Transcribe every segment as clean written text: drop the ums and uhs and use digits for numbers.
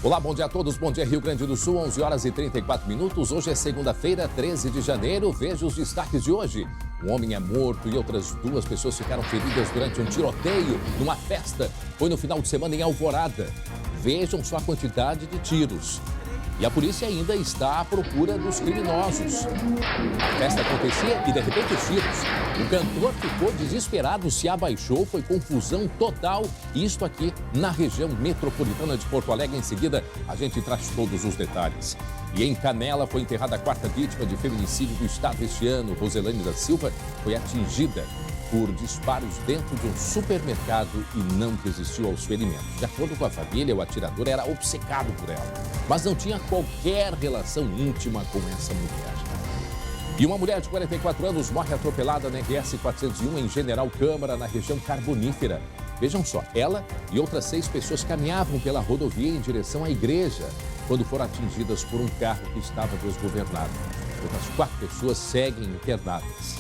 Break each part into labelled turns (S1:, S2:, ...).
S1: Olá, bom dia a todos. Bom dia, Rio Grande do Sul, 11 horas e 34 minutos. Hoje é segunda-feira, 13 de janeiro. Veja os destaques de hoje. Um homem é morto e outras 2 pessoas ficaram feridas durante um tiroteio numa festa. Foi no final de semana em Alvorada. Vejam só a quantidade de tiros. E a polícia ainda está à procura dos criminosos. A festa acontecia e, de repente, os tiros. O cantor ficou desesperado, se abaixou, foi confusão total. Isto aqui na região metropolitana de Porto Alegre. Em seguida, a gente traz todos os detalhes. E em Canela foi enterrada a 4ª vítima de feminicídio do estado este ano. Roselane da Silva foi atingida por disparos dentro de um supermercado e não resistiu aos ferimentos. De acordo com a família, o atirador era obcecado por ela, mas não tinha qualquer relação íntima com essa mulher. E uma mulher de 44 anos morre atropelada na RS 401 em General Câmara, na região carbonífera. Vejam só, ela e outras 6 pessoas caminhavam pela rodovia em direção à igreja, quando foram atingidas por um carro que estava desgovernado. Outras 4 pessoas seguem internadas.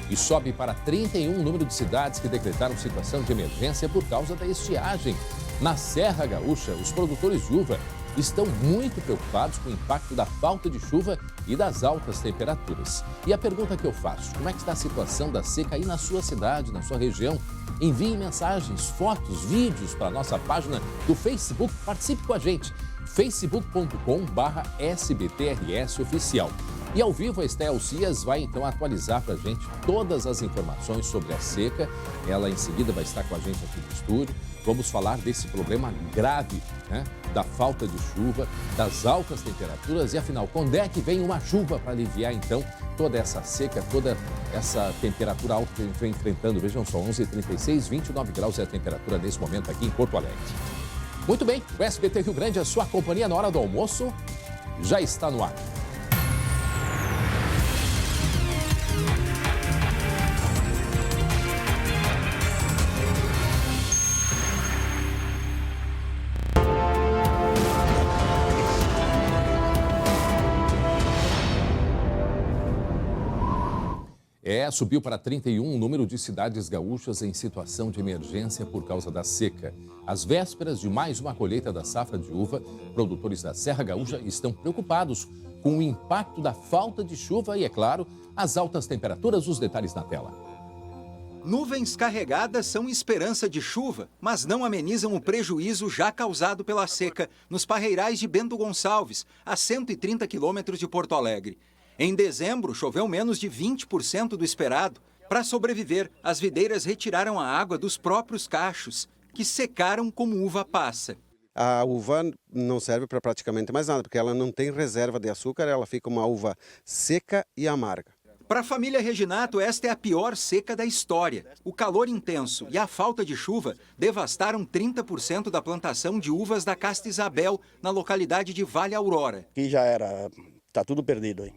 S1: E sobe para 31 o número de cidades que decretaram situação de emergência por causa da estiagem. Na Serra Gaúcha, os produtores de uva estão muito preocupados com o impacto da falta de chuva e das altas temperaturas. E a pergunta que eu faço, como é que está a situação da seca aí na sua cidade, na sua região? Envie mensagens, fotos, vídeos para a nossa página do Facebook. Participe com a gente, facebook.com/SBTRS Oficial. E ao vivo, a Estel Cias vai então atualizar para a gente todas as informações sobre a seca. Ela em seguida vai estar com a gente aqui no estúdio. Vamos falar desse problema grave, né? Da falta de chuva, das altas temperaturas e afinal, quando é que vem uma chuva para aliviar então toda essa seca, toda essa temperatura alta que a gente vem enfrentando? Vejam só, 11h36, 29 graus é a temperatura nesse momento aqui em Porto Alegre. Muito bem, o SBT Rio Grande, a sua companhia na hora do almoço, já está no ar. Subiu para 31 o número de cidades gaúchas em situação de emergência por causa da seca. Às vésperas de mais uma colheita da safra de uva, produtores da Serra Gaúcha estão preocupados com o impacto da falta de chuva e, é claro, as altas temperaturas. Os detalhes na tela.
S2: Nuvens carregadas são esperança de chuva, mas não amenizam o prejuízo já causado pela seca nos parreirais de Bento Gonçalves, a 130 quilômetros de Porto Alegre. Em dezembro, choveu menos de 20% do esperado. Para sobreviver, as videiras retiraram a água dos próprios cachos, que secaram como uva passa.
S3: A uva não serve para praticamente mais nada, porque ela não tem reserva de açúcar, ela fica uma uva seca e amarga.
S2: Para a família Reginato, esta é a pior seca da história. O calor intenso e a falta de chuva devastaram 30% da plantação de uvas da Casta Isabel, na localidade de Vale Aurora.
S4: Aqui já era, tá tudo perdido aí.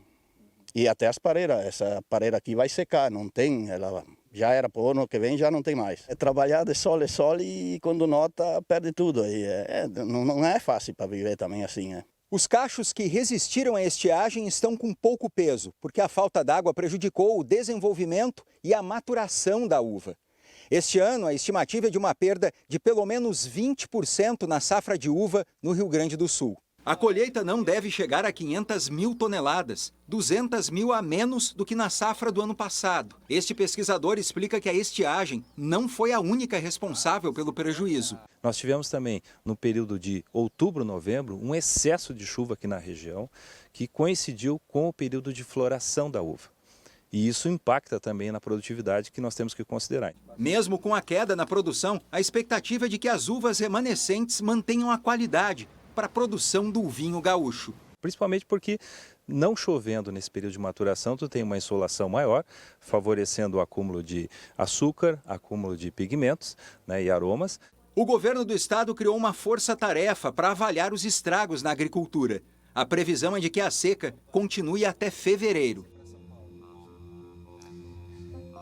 S4: E até as pareiras, essa pareira aqui vai secar, não tem, ela já era para o ano que vem, já não tem mais. É trabalhar de sol e quando nota, perde tudo. Aí não é fácil para viver também assim, né?
S2: Os cachos que resistiram à estiagem estão com pouco peso, porque a falta d'água prejudicou o desenvolvimento e a maturação da uva. Este ano, a estimativa é de uma perda de pelo menos 20% na safra de uva no Rio Grande do Sul. A colheita não deve chegar a 500 mil toneladas, 200 mil a menos do que na safra do ano passado. Este pesquisador explica que a estiagem não foi a única responsável pelo prejuízo.
S5: Nós tivemos também, no período de outubro, novembro, um excesso de chuva aqui na região, que coincidiu com o período de floração da uva. E isso impacta também na produtividade que nós temos que considerar.
S2: Mesmo com a queda na produção, a expectativa é de que as uvas remanescentes mantenham a qualidade para a produção do vinho gaúcho.
S5: Principalmente porque, não chovendo nesse período de maturação, tu tem uma insolação maior, favorecendo o acúmulo de açúcar, acúmulo de pigmentos, né, e aromas.
S2: O governo do estado criou uma força-tarefa para avaliar os estragos na agricultura. A previsão é de que a seca continue até fevereiro.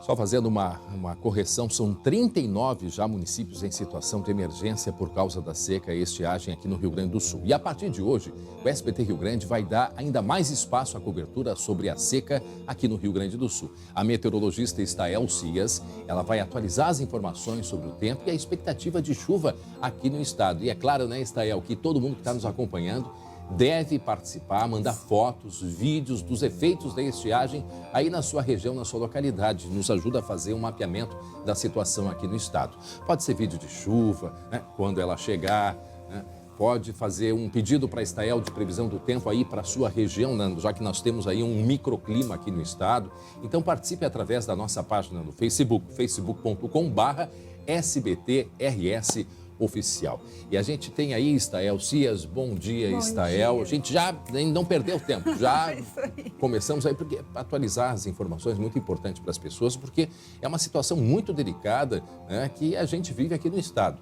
S1: Só fazendo uma correção, são 39 já municípios em situação de emergência por causa da seca e estiagem aqui no Rio Grande do Sul. E a partir de hoje, o SBT Rio Grande vai dar ainda mais espaço à cobertura sobre a seca aqui no Rio Grande do Sul. A meteorologista Estael Cias, ela vai atualizar as informações sobre o tempo e a expectativa de chuva aqui no estado. E é claro, né, Estael, que todo mundo que está nos acompanhando deve participar, mandar fotos, vídeos dos efeitos da estiagem aí na sua região, na sua localidade. Nos ajuda a fazer um mapeamento da situação aqui no estado. Pode ser vídeo de chuva, né, quando ela chegar, né, pode fazer um pedido para a Estael de previsão do tempo aí para a sua região, Nando, já que nós temos aí um microclima aqui no estado. Então participe através da nossa página no Facebook, facebook.com/SBTRS Oficial. E a gente tem aí Estael Cias, bom dia, Estael.
S6: Dia.
S1: A gente já não perdeu tempo, já começamos aí, porque atualizar as informações é muito importante para as pessoas, porque é uma situação muito delicada, né, que a gente vive aqui no estado.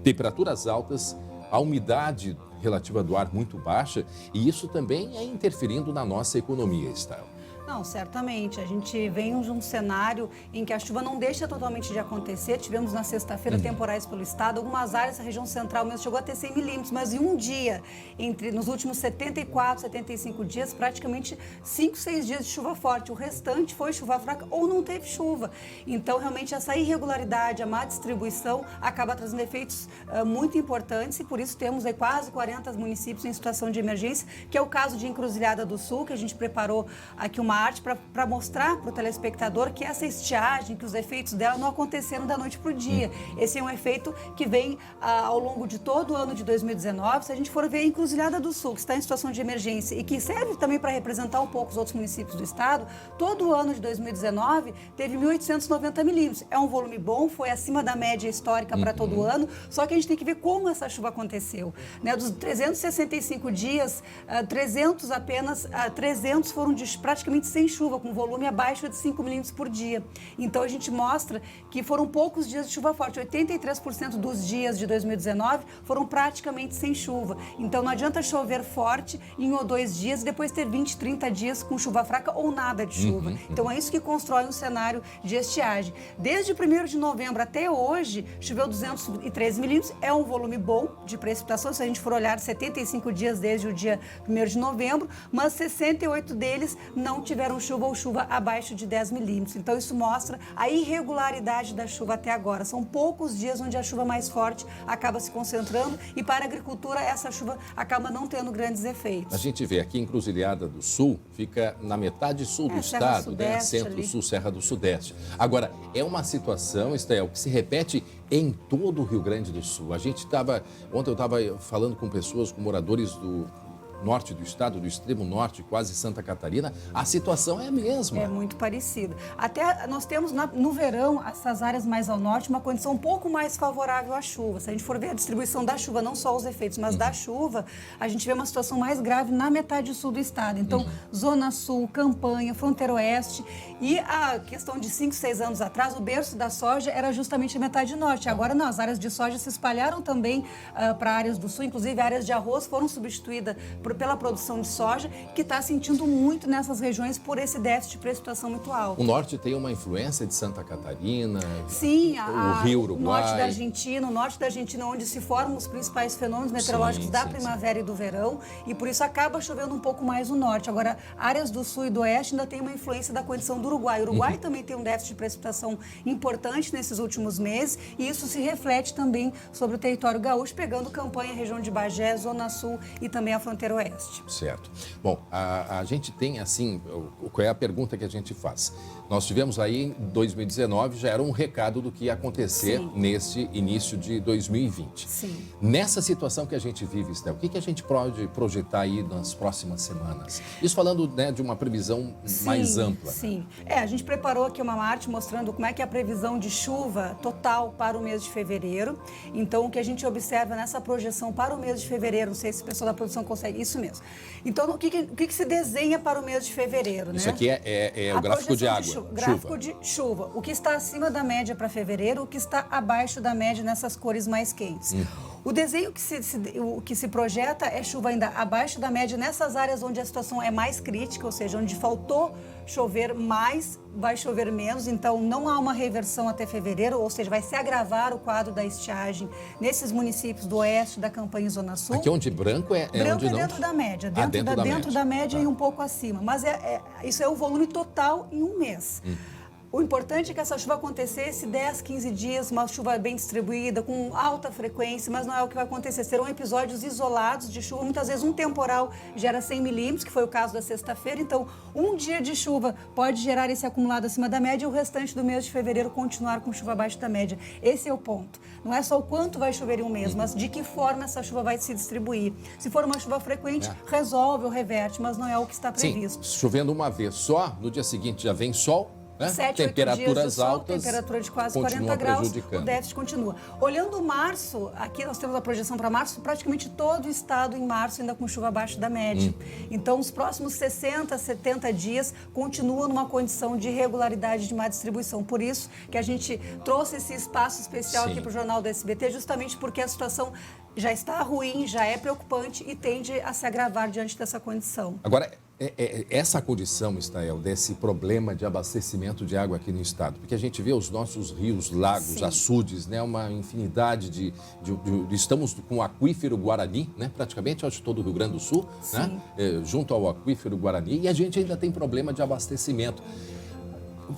S1: Temperaturas altas, a umidade relativa do ar muito baixa, e isso também é interferindo na nossa economia, Estael.
S6: Não, certamente. A gente vem de um cenário em que a chuva não deixa totalmente de acontecer. Tivemos na sexta-feira temporais pelo estado. Algumas áreas da região central mesmo chegou a ter 100 milímetros, mas em um dia, nos últimos 74, 75 dias, praticamente 5, 6 dias de chuva forte. O restante foi chuva fraca ou não teve chuva. Então, realmente, essa irregularidade, a má distribuição, acaba trazendo efeitos muito importantes e por isso temos aí quase 40 municípios em situação de emergência, que é o caso de Encruzilhada do Sul, que a gente preparou aqui uma arte para mostrar para o telespectador que essa estiagem, que os efeitos dela não aconteceram da noite para o dia. Esse é um efeito que vem ao longo de todo o ano de 2019. Se a gente for ver a Encruzilhada do Sul, que está em situação de emergência e que serve também para representar um pouco os outros municípios do estado, todo o ano de 2019 teve 1.890 milímetros. É um volume bom, foi acima da média histórica para todo o ano, só que a gente tem que ver como essa chuva aconteceu. Né? Dos 365 dias, 300 foram praticamente sem chuva, com volume abaixo de 5 milímetros por dia. Então, a gente mostra que foram poucos dias de chuva forte. 83% dos dias de 2019 foram praticamente sem chuva. Então, não adianta chover forte em 1 ou 2 dias e depois ter 20, 30 dias com chuva fraca ou nada de chuva. Então, é isso que constrói um cenário de estiagem. Desde 1º de novembro até hoje, choveu 213 milímetros. É um volume bom de precipitação, se a gente for olhar 75 dias desde o dia 1º de novembro, mas 68 deles não tiveram chuva ou chuva abaixo de 10 milímetros. Então, isso mostra a irregularidade da chuva até agora. São poucos dias onde a chuva mais forte acaba se concentrando e para a agricultura essa chuva acaba não tendo grandes efeitos.
S1: A gente vê aqui em Encruzilhada do Sul, fica na metade sul do estado, né? Centro-Sul, Serra do Sudeste. Agora, é uma situação, Estael, que se repete em todo o Rio Grande do Sul. Ontem eu estava falando com pessoas, com moradores do norte do estado, do extremo norte, quase Santa Catarina, a situação é a mesma.
S6: É muito parecida. Até nós temos no verão, essas áreas mais ao norte, uma condição um pouco mais favorável à chuva. Se a gente for ver a distribuição da chuva, não só os efeitos, mas da chuva, a gente vê uma situação mais grave na metade sul do estado. Então, Zona Sul, Campanha, Fronteira Oeste. E a questão de 5, 6 anos atrás, o berço da soja era justamente a metade norte. Agora não, as áreas de soja se espalharam também para áreas do sul, inclusive áreas de arroz foram substituídas pela produção de soja, que está sentindo muito nessas regiões por esse déficit de precipitação muito alto.
S1: O norte tem uma influência de Santa Catarina,
S6: sim,
S1: o Rio Uruguai.
S6: O norte da Argentina, onde se formam os principais fenômenos meteorológicos da primavera e do verão, e por isso acaba chovendo um pouco mais no norte. Agora, áreas do sul e do oeste ainda tem uma influência da condição do Uruguai. O Uruguai também tem um déficit de precipitação importante nesses últimos meses, e isso se reflete também sobre o território gaúcho, pegando Campanha, região de Bagé, Zona Sul e também a fronteira oeste.
S1: Certo. Bom, a gente tem assim, qual é a pergunta que a gente faz? Nós tivemos aí em 2019, já era um recado do que ia acontecer nesse início de 2020.
S6: Sim.
S1: Nessa situação que a gente vive, Estel, o que a gente pode projetar aí nas próximas semanas? Isso falando, né, de uma previsão mais ampla.
S6: Sim. A gente preparou aqui uma arte mostrando como é que é a previsão de chuva total para o mês de fevereiro. Então, o que a gente observa nessa projeção para o mês de fevereiro, não sei se o pessoal da produção consegue, isso mesmo. Então, o que se desenha para o mês de fevereiro, né?
S1: Isso aqui é o gráfico de água.
S6: Gráfico de chuva. O que está acima da média para fevereiro, o que está abaixo da média nessas cores mais quentes. O desenho que se projeta é chuva ainda abaixo da média nessas áreas onde a situação é mais crítica, ou seja, onde faltou chover mais, vai chover menos, então não há uma reversão até fevereiro, ou seja, vai se agravar o quadro da estiagem nesses municípios do oeste da Campanha e Zona Sul.
S1: Aqui onde branco é
S6: branco
S1: onde
S6: é
S1: não...
S6: dentro da média, dentro da média
S1: Tá.
S6: e um pouco acima, mas isso é o volume total em um mês. O importante é que essa chuva acontecesse 10, 15 dias, uma chuva bem distribuída, com alta frequência, mas não é o que vai acontecer. Serão episódios isolados de chuva. Muitas vezes um temporal gera 100 milímetros, que foi o caso da sexta-feira. Então, um dia de chuva pode gerar esse acumulado acima da média e o restante do mês de fevereiro continuar com chuva abaixo da média. Esse é o ponto. Não é só o quanto vai chover em um mês, mas de que forma essa chuva vai se distribuir. Se for uma chuva frequente, resolve ou reverte, mas não é o que está previsto.
S1: Sim, chovendo uma vez só, no dia seguinte já vem sol.
S6: 7, 8
S1: temperaturas
S6: dias de sol,
S1: altas,
S6: temperatura de quase
S1: continua
S6: 40 graus,
S1: prejudicando.
S6: o déficit continua. Olhando março, aqui nós temos a projeção para março, praticamente todo o estado em março ainda com chuva abaixo da média. Então, os próximos 60, 70 dias continuam numa condição de irregularidade de má distribuição. Por isso que a gente trouxe esse espaço especial aqui para o Jornal do SBT, justamente porque a situação já está ruim, já é preocupante e tende a se agravar diante dessa condição.
S1: Agora, essa condição, Estael, desse problema de abastecimento de água aqui no estado, porque a gente vê os nossos rios, lagos, açudes, né, uma infinidade estamos com o aquífero Guarani, né, praticamente, acho, todo o Rio Grande do Sul, né, junto ao aquífero Guarani, e a gente ainda tem problema de abastecimento.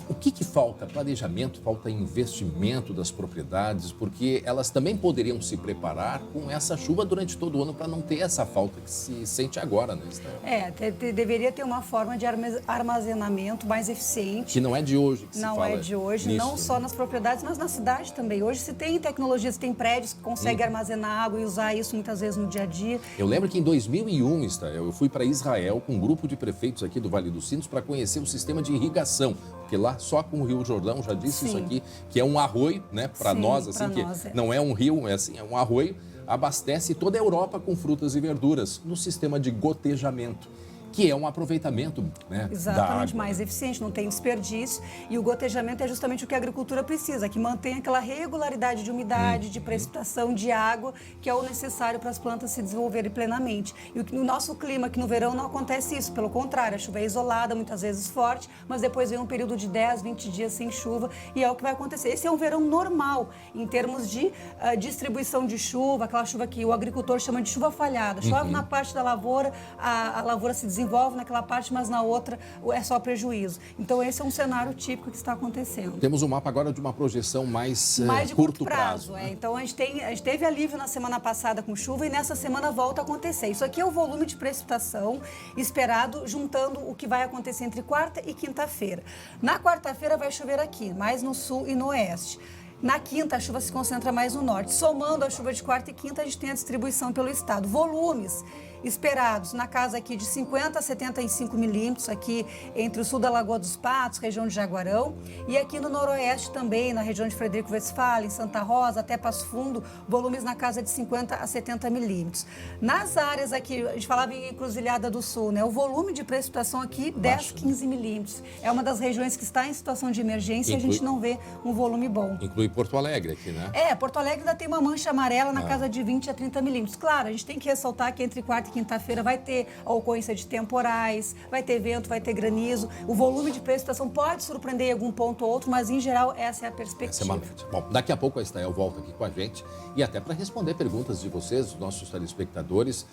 S1: O que falta? Planejamento, falta investimento das propriedades, porque elas também poderiam se preparar com essa chuva durante todo o ano para não ter essa falta que se sente agora, né, Estael?
S6: Deveria ter uma forma de armazenamento mais eficiente.
S1: Que não é de hoje que se fala.
S6: Não é de hoje,
S1: nisso,
S6: não só nas propriedades, mas na cidade também. Hoje se tem tecnologias, tem prédios que conseguem armazenar água e usar isso muitas vezes no dia a dia.
S1: Eu lembro que em 2001, Estael, eu fui para Israel com um grupo de prefeitos aqui do Vale dos Sinos para conhecer o sistema de irrigação. Porque lá só com o Rio Jordão, já disse isso aqui, que é um arroio, né, para nós, assim, que não é um rio, é assim, é um arroio, abastece toda a Europa com frutas e verduras no sistema de gotejamento, que é um aproveitamento, né,
S6: exatamente,
S1: da água.
S6: mais eficiente, não tem desperdício. E o gotejamento é justamente o que a agricultura precisa, que mantenha aquela regularidade de umidade, de precipitação, de água, que é o necessário para as plantas se desenvolverem plenamente. E no nosso clima, que no verão não acontece isso, pelo contrário, a chuva é isolada, muitas vezes forte, mas depois vem um período de 10, 20 dias sem chuva e é o que vai acontecer. Esse é um verão normal, em termos de distribuição de chuva, aquela chuva que o agricultor chama de chuva falhada. Chove na parte da lavoura, a lavoura se desenvolve naquela parte, mas na outra é só prejuízo. Então, esse é um cenário típico que está acontecendo.
S1: Temos um mapa agora de uma projeção mais
S6: de
S1: curto prazo.
S6: Né? Então, a gente teve alívio na semana passada com chuva e nessa semana volta a acontecer. Isso aqui é o volume de precipitação esperado, juntando o que vai acontecer entre quarta e quinta-feira. Na quarta-feira vai chover aqui, mais no sul e no oeste. Na quinta, a chuva se concentra mais no norte. Somando a chuva de quarta e quinta, a gente tem a distribuição pelo estado. Volumes esperados na casa aqui de 50 a 75 milímetros, aqui entre o sul da Lagoa dos Patos, região de Jaguarão, e aqui no noroeste também, na região de Frederico Westphalen, Santa Rosa, até Passo Fundo, volumes na casa de 50 a 70 milímetros. Nas áreas aqui, a gente falava em Encruzilhada do Sul, né? O volume de precipitação aqui, 10, 15 milímetros. É uma das regiões que está em situação de emergência e a gente não vê um volume bom.
S1: Inclui Porto Alegre aqui, né?
S6: Porto Alegre ainda tem uma mancha amarela na casa de 20 a 30 milímetros. Claro, a gente tem que ressaltar que entre quarta e quinta-feira vai ter a ocorrência de temporais, vai ter vento, vai ter granizo. O volume de precipitação pode surpreender em algum ponto ou outro, mas em geral essa é a perspectiva.
S1: Essa é uma média. Bom, daqui a pouco a Estael volta aqui com a gente e até para responder perguntas de vocês, dos nossos telespectadores.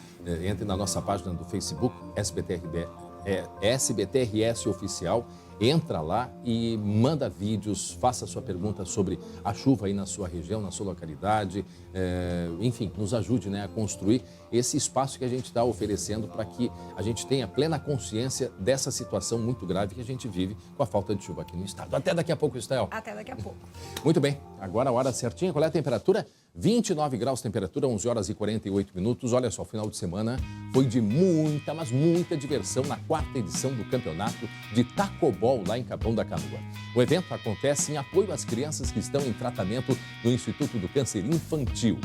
S1: Entre na nossa página do Facebook, SBTRS Oficial. Entra lá e manda vídeos, faça sua pergunta sobre a chuva aí na sua região, na sua localidade. Enfim, nos ajude, né, a construir esse espaço que a gente está oferecendo para que a gente tenha plena consciência dessa situação muito grave que a gente vive com a falta de chuva aqui no estado. Até daqui a pouco, Estael.
S6: Até daqui a pouco.
S1: Muito bem, agora a hora certinha. Qual é a temperatura? 29 graus, temperatura, 11 horas e 48 minutos. Olha só, o final de semana foi de muita, mas muita diversão na quarta edição do campeonato de tacobol lá em Capão da Canoa. O evento acontece em apoio às crianças que estão em tratamento no Instituto do Câncer Infantil.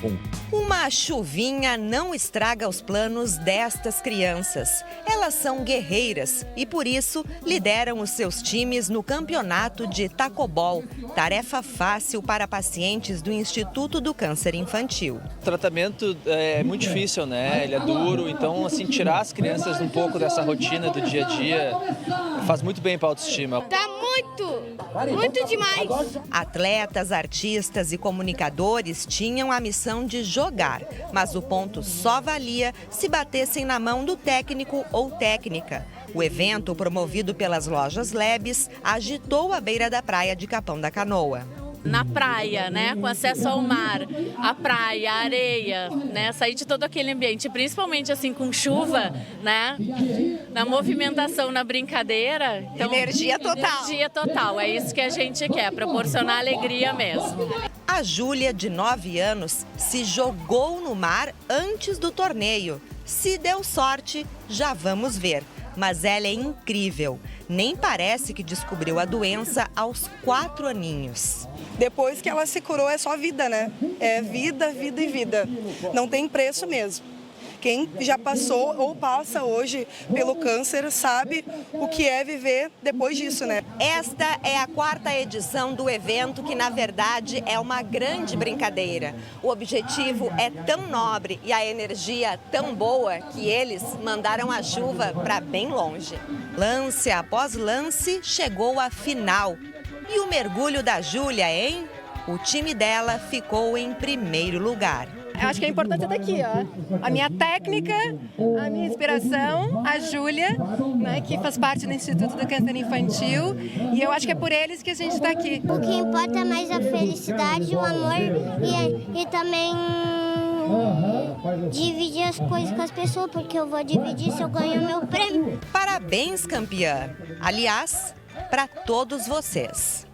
S1: com...
S7: Uma chuvinha não estraga os planos destas crianças. Elas são guerreiras e, por isso, lideram os seus times no campeonato de tacobol, tarefa fácil para pacientes do Instituto do Câncer Infantil.
S8: O tratamento é muito difícil, né? Ele é duro, então, assim, tirar as crianças um pouco dessa rotina do dia a dia faz muito bem para a autoestima.
S9: Tá muito demais.
S7: Atletas, artistas e comunicadores tinham a missão de jogar, mas o ponto só valia se batessem na mão do técnico ou técnica. O evento, promovido pelas lojas Lebes, agitou a beira da praia de Capão da Canoa.
S10: Na praia, né, com acesso ao mar, a praia, a areia, né, sair de todo aquele ambiente, principalmente assim com chuva, né, na movimentação, na brincadeira. Então,
S7: energia total.
S10: Energia total, é isso que a gente quer, proporcionar alegria mesmo.
S7: A Júlia, de 9 anos, se jogou no mar antes do torneio. Se deu sorte, já vamos ver. Mas ela é incrível. Nem parece que descobriu a doença aos 4 aninhos.
S11: Depois que ela se curou, é só vida, né? É vida, vida e vida. Não tem preço mesmo. Quem já passou ou passa hoje pelo câncer sabe o que é viver depois disso, né?
S7: Esta é a 4ª edição do evento, que na verdade é uma grande brincadeira. O objetivo é tão nobre e a energia tão boa que eles mandaram a chuva para bem longe. Lance após lance, chegou à final. E o mergulho da Júlia, hein? O time dela ficou em primeiro lugar.
S12: Eu acho que a importância está aqui, ó. A minha técnica, a minha inspiração, a Júlia, né, que faz parte do Instituto do Câncer Infantil. E eu acho que é por eles que a gente está aqui.
S9: O que importa é mais a felicidade, o amor e também dividir as coisas com as pessoas, porque eu vou dividir se eu ganho meu prêmio.
S7: Parabéns, campeã! Aliás, para todos vocês.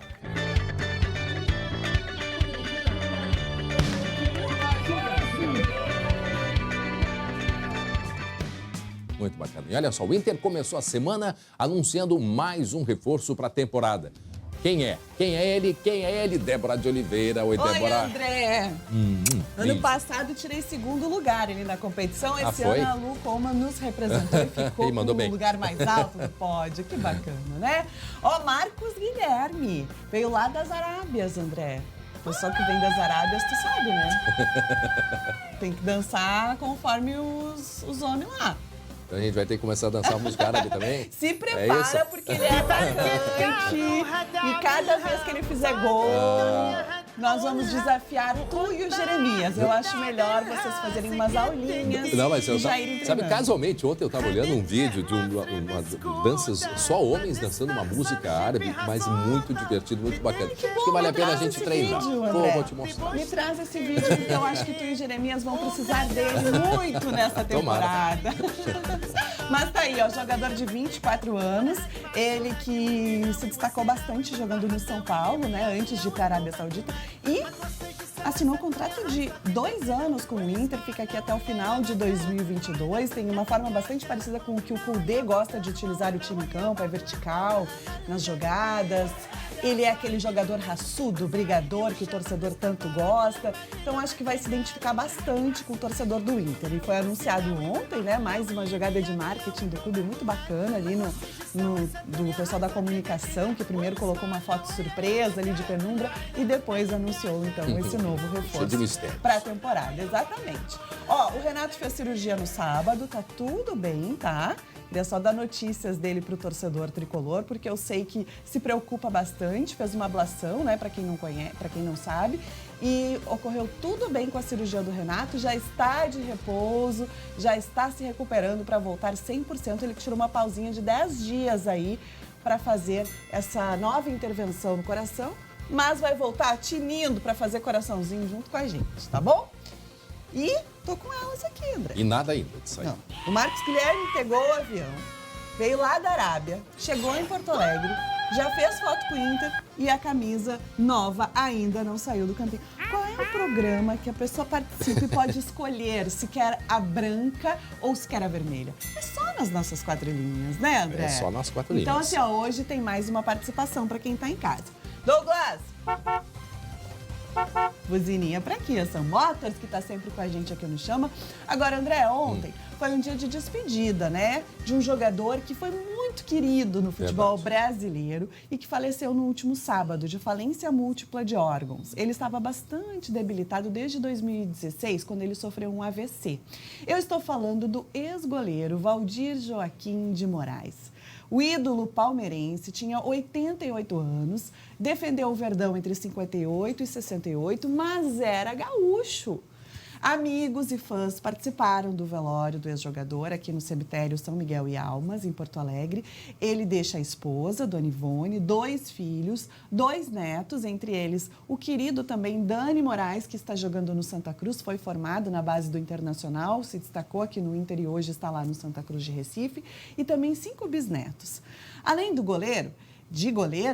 S1: Muito bacana. E olha só, o Inter começou a semana anunciando mais um reforço para a temporada. Quem é? Quem é ele? Quem é ele? Débora de Oliveira. Oi, Débora.
S13: Oi, André. Ano passado tirei 2º lugar ali na competição. Esse ano a Lu Coleman nos representou e ficou no lugar mais alto do pódio. Que bacana, né? Ó, Marcos Guilherme veio lá das Arábias, André. O pessoal que vem das Arábias, tu sabe, né? Tem que dançar conforme os homens lá.
S1: Então a gente vai ter que começar a dançar música árabe também?
S13: Se prepara, porque ele é atacante. E cada vez que ele fizer gol, nós vamos desafiar tu e o Jeremias. Eu acho melhor vocês fazerem umas aulinhas.
S1: Não, mas eu
S13: já irem
S1: sabe, casualmente, ontem eu estava olhando um vídeo de uma danças, só homens dançando uma música árabe, mas muito divertido, muito bacana. Acho que vale a pena a gente treinar. Vou te mostrar.
S13: Me traz esse vídeo, porque eu acho que tu e o Jeremias vão precisar dele muito nessa temporada. Mas tá aí, ó, jogador de 24 anos, ele que se destacou bastante jogando no São Paulo, né, antes de ir para a Arábia Saudita, e assinou um contrato de 2 anos com o Inter, fica aqui até o final de 2022, tem uma forma bastante parecida com o que o Koudé gosta de utilizar o time em campo, é vertical, nas jogadas. Ele é aquele jogador raçudo, brigador, que o torcedor tanto gosta. Então, acho que vai se identificar bastante com o torcedor do Inter. E foi anunciado ontem, né? Mais uma jogada de marketing do clube muito bacana ali do pessoal da comunicação, que primeiro colocou uma foto surpresa ali de penumbra e depois anunciou, então, esse novo reforço para a temporada. Exatamente. Ó, o Renato fez cirurgia no sábado, tá tudo bem, tá? Queria só dar notícias dele para o torcedor tricolor, porque eu sei que se preocupa bastante, fez uma ablação, né, para quem não conhece, para quem não sabe, e ocorreu tudo bem com a cirurgia do Renato, já está de repouso, já está se recuperando para voltar 100%, ele tirou uma pausinha de 10 dias aí para fazer essa nova intervenção no coração, mas vai voltar tinindo para fazer coraçãozinho junto com a gente, tá bom? E tô com elas aqui, André.
S1: E nada ainda disso aí.
S13: Não. O Marcos Guilherme pegou o avião, veio lá da Arábia, chegou em Porto Alegre, já fez foto com o Inter e a camisa nova ainda não saiu do campinho. Qual é o programa que a pessoa participa e pode escolher se quer a branca ou se quer a vermelha? É só nas nossas 4 linhas, né, André?
S1: É só nas 4 linhas.
S13: Então, assim, ó, hoje tem mais uma participação para quem tá em casa. Douglas! Buzininha pra quê? São Motors, que tá sempre com a gente aqui no Chama. Agora, André, ontem foi um dia de despedida, né? De um jogador que foi muito querido no futebol brasileiro e que faleceu no último sábado, de falência múltipla de órgãos. Ele estava bastante debilitado desde 2016, quando ele sofreu um AVC. Eu estou falando do ex-goleiro Valdir Joaquim de Moraes. O ídolo palmeirense tinha 88 anos, defendeu o Verdão entre 58 e 68, mas era gaúcho. Amigos e fãs participaram do velório do ex-jogador aqui no cemitério São Miguel e Almas, em Porto Alegre. Ele deixa a esposa, Dona Ivone, 2 filhos, 2 netos, entre eles o querido também Dani Moraes, que está jogando no Santa Cruz, foi formado na base do Internacional, se destacou aqui no Inter e hoje está lá no Santa Cruz de Recife, e também 5 bisnetos. Além do goleiro,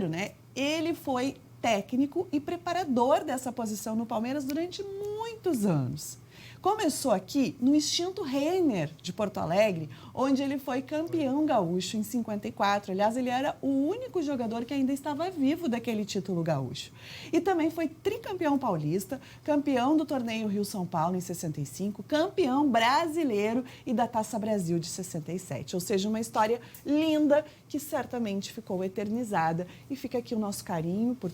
S13: né, ele foi técnico e preparador dessa posição no Palmeiras durante muitos anos. Começou aqui no Extinto Renner de Porto Alegre, onde ele foi campeão gaúcho em 54. Aliás, ele era o único jogador que ainda estava vivo daquele título gaúcho. E também foi tricampeão paulista, campeão do torneio Rio-São Paulo em 65, campeão brasileiro e da Taça Brasil de 67. Ou seja, uma história linda que certamente ficou eternizada. E fica aqui o nosso carinho por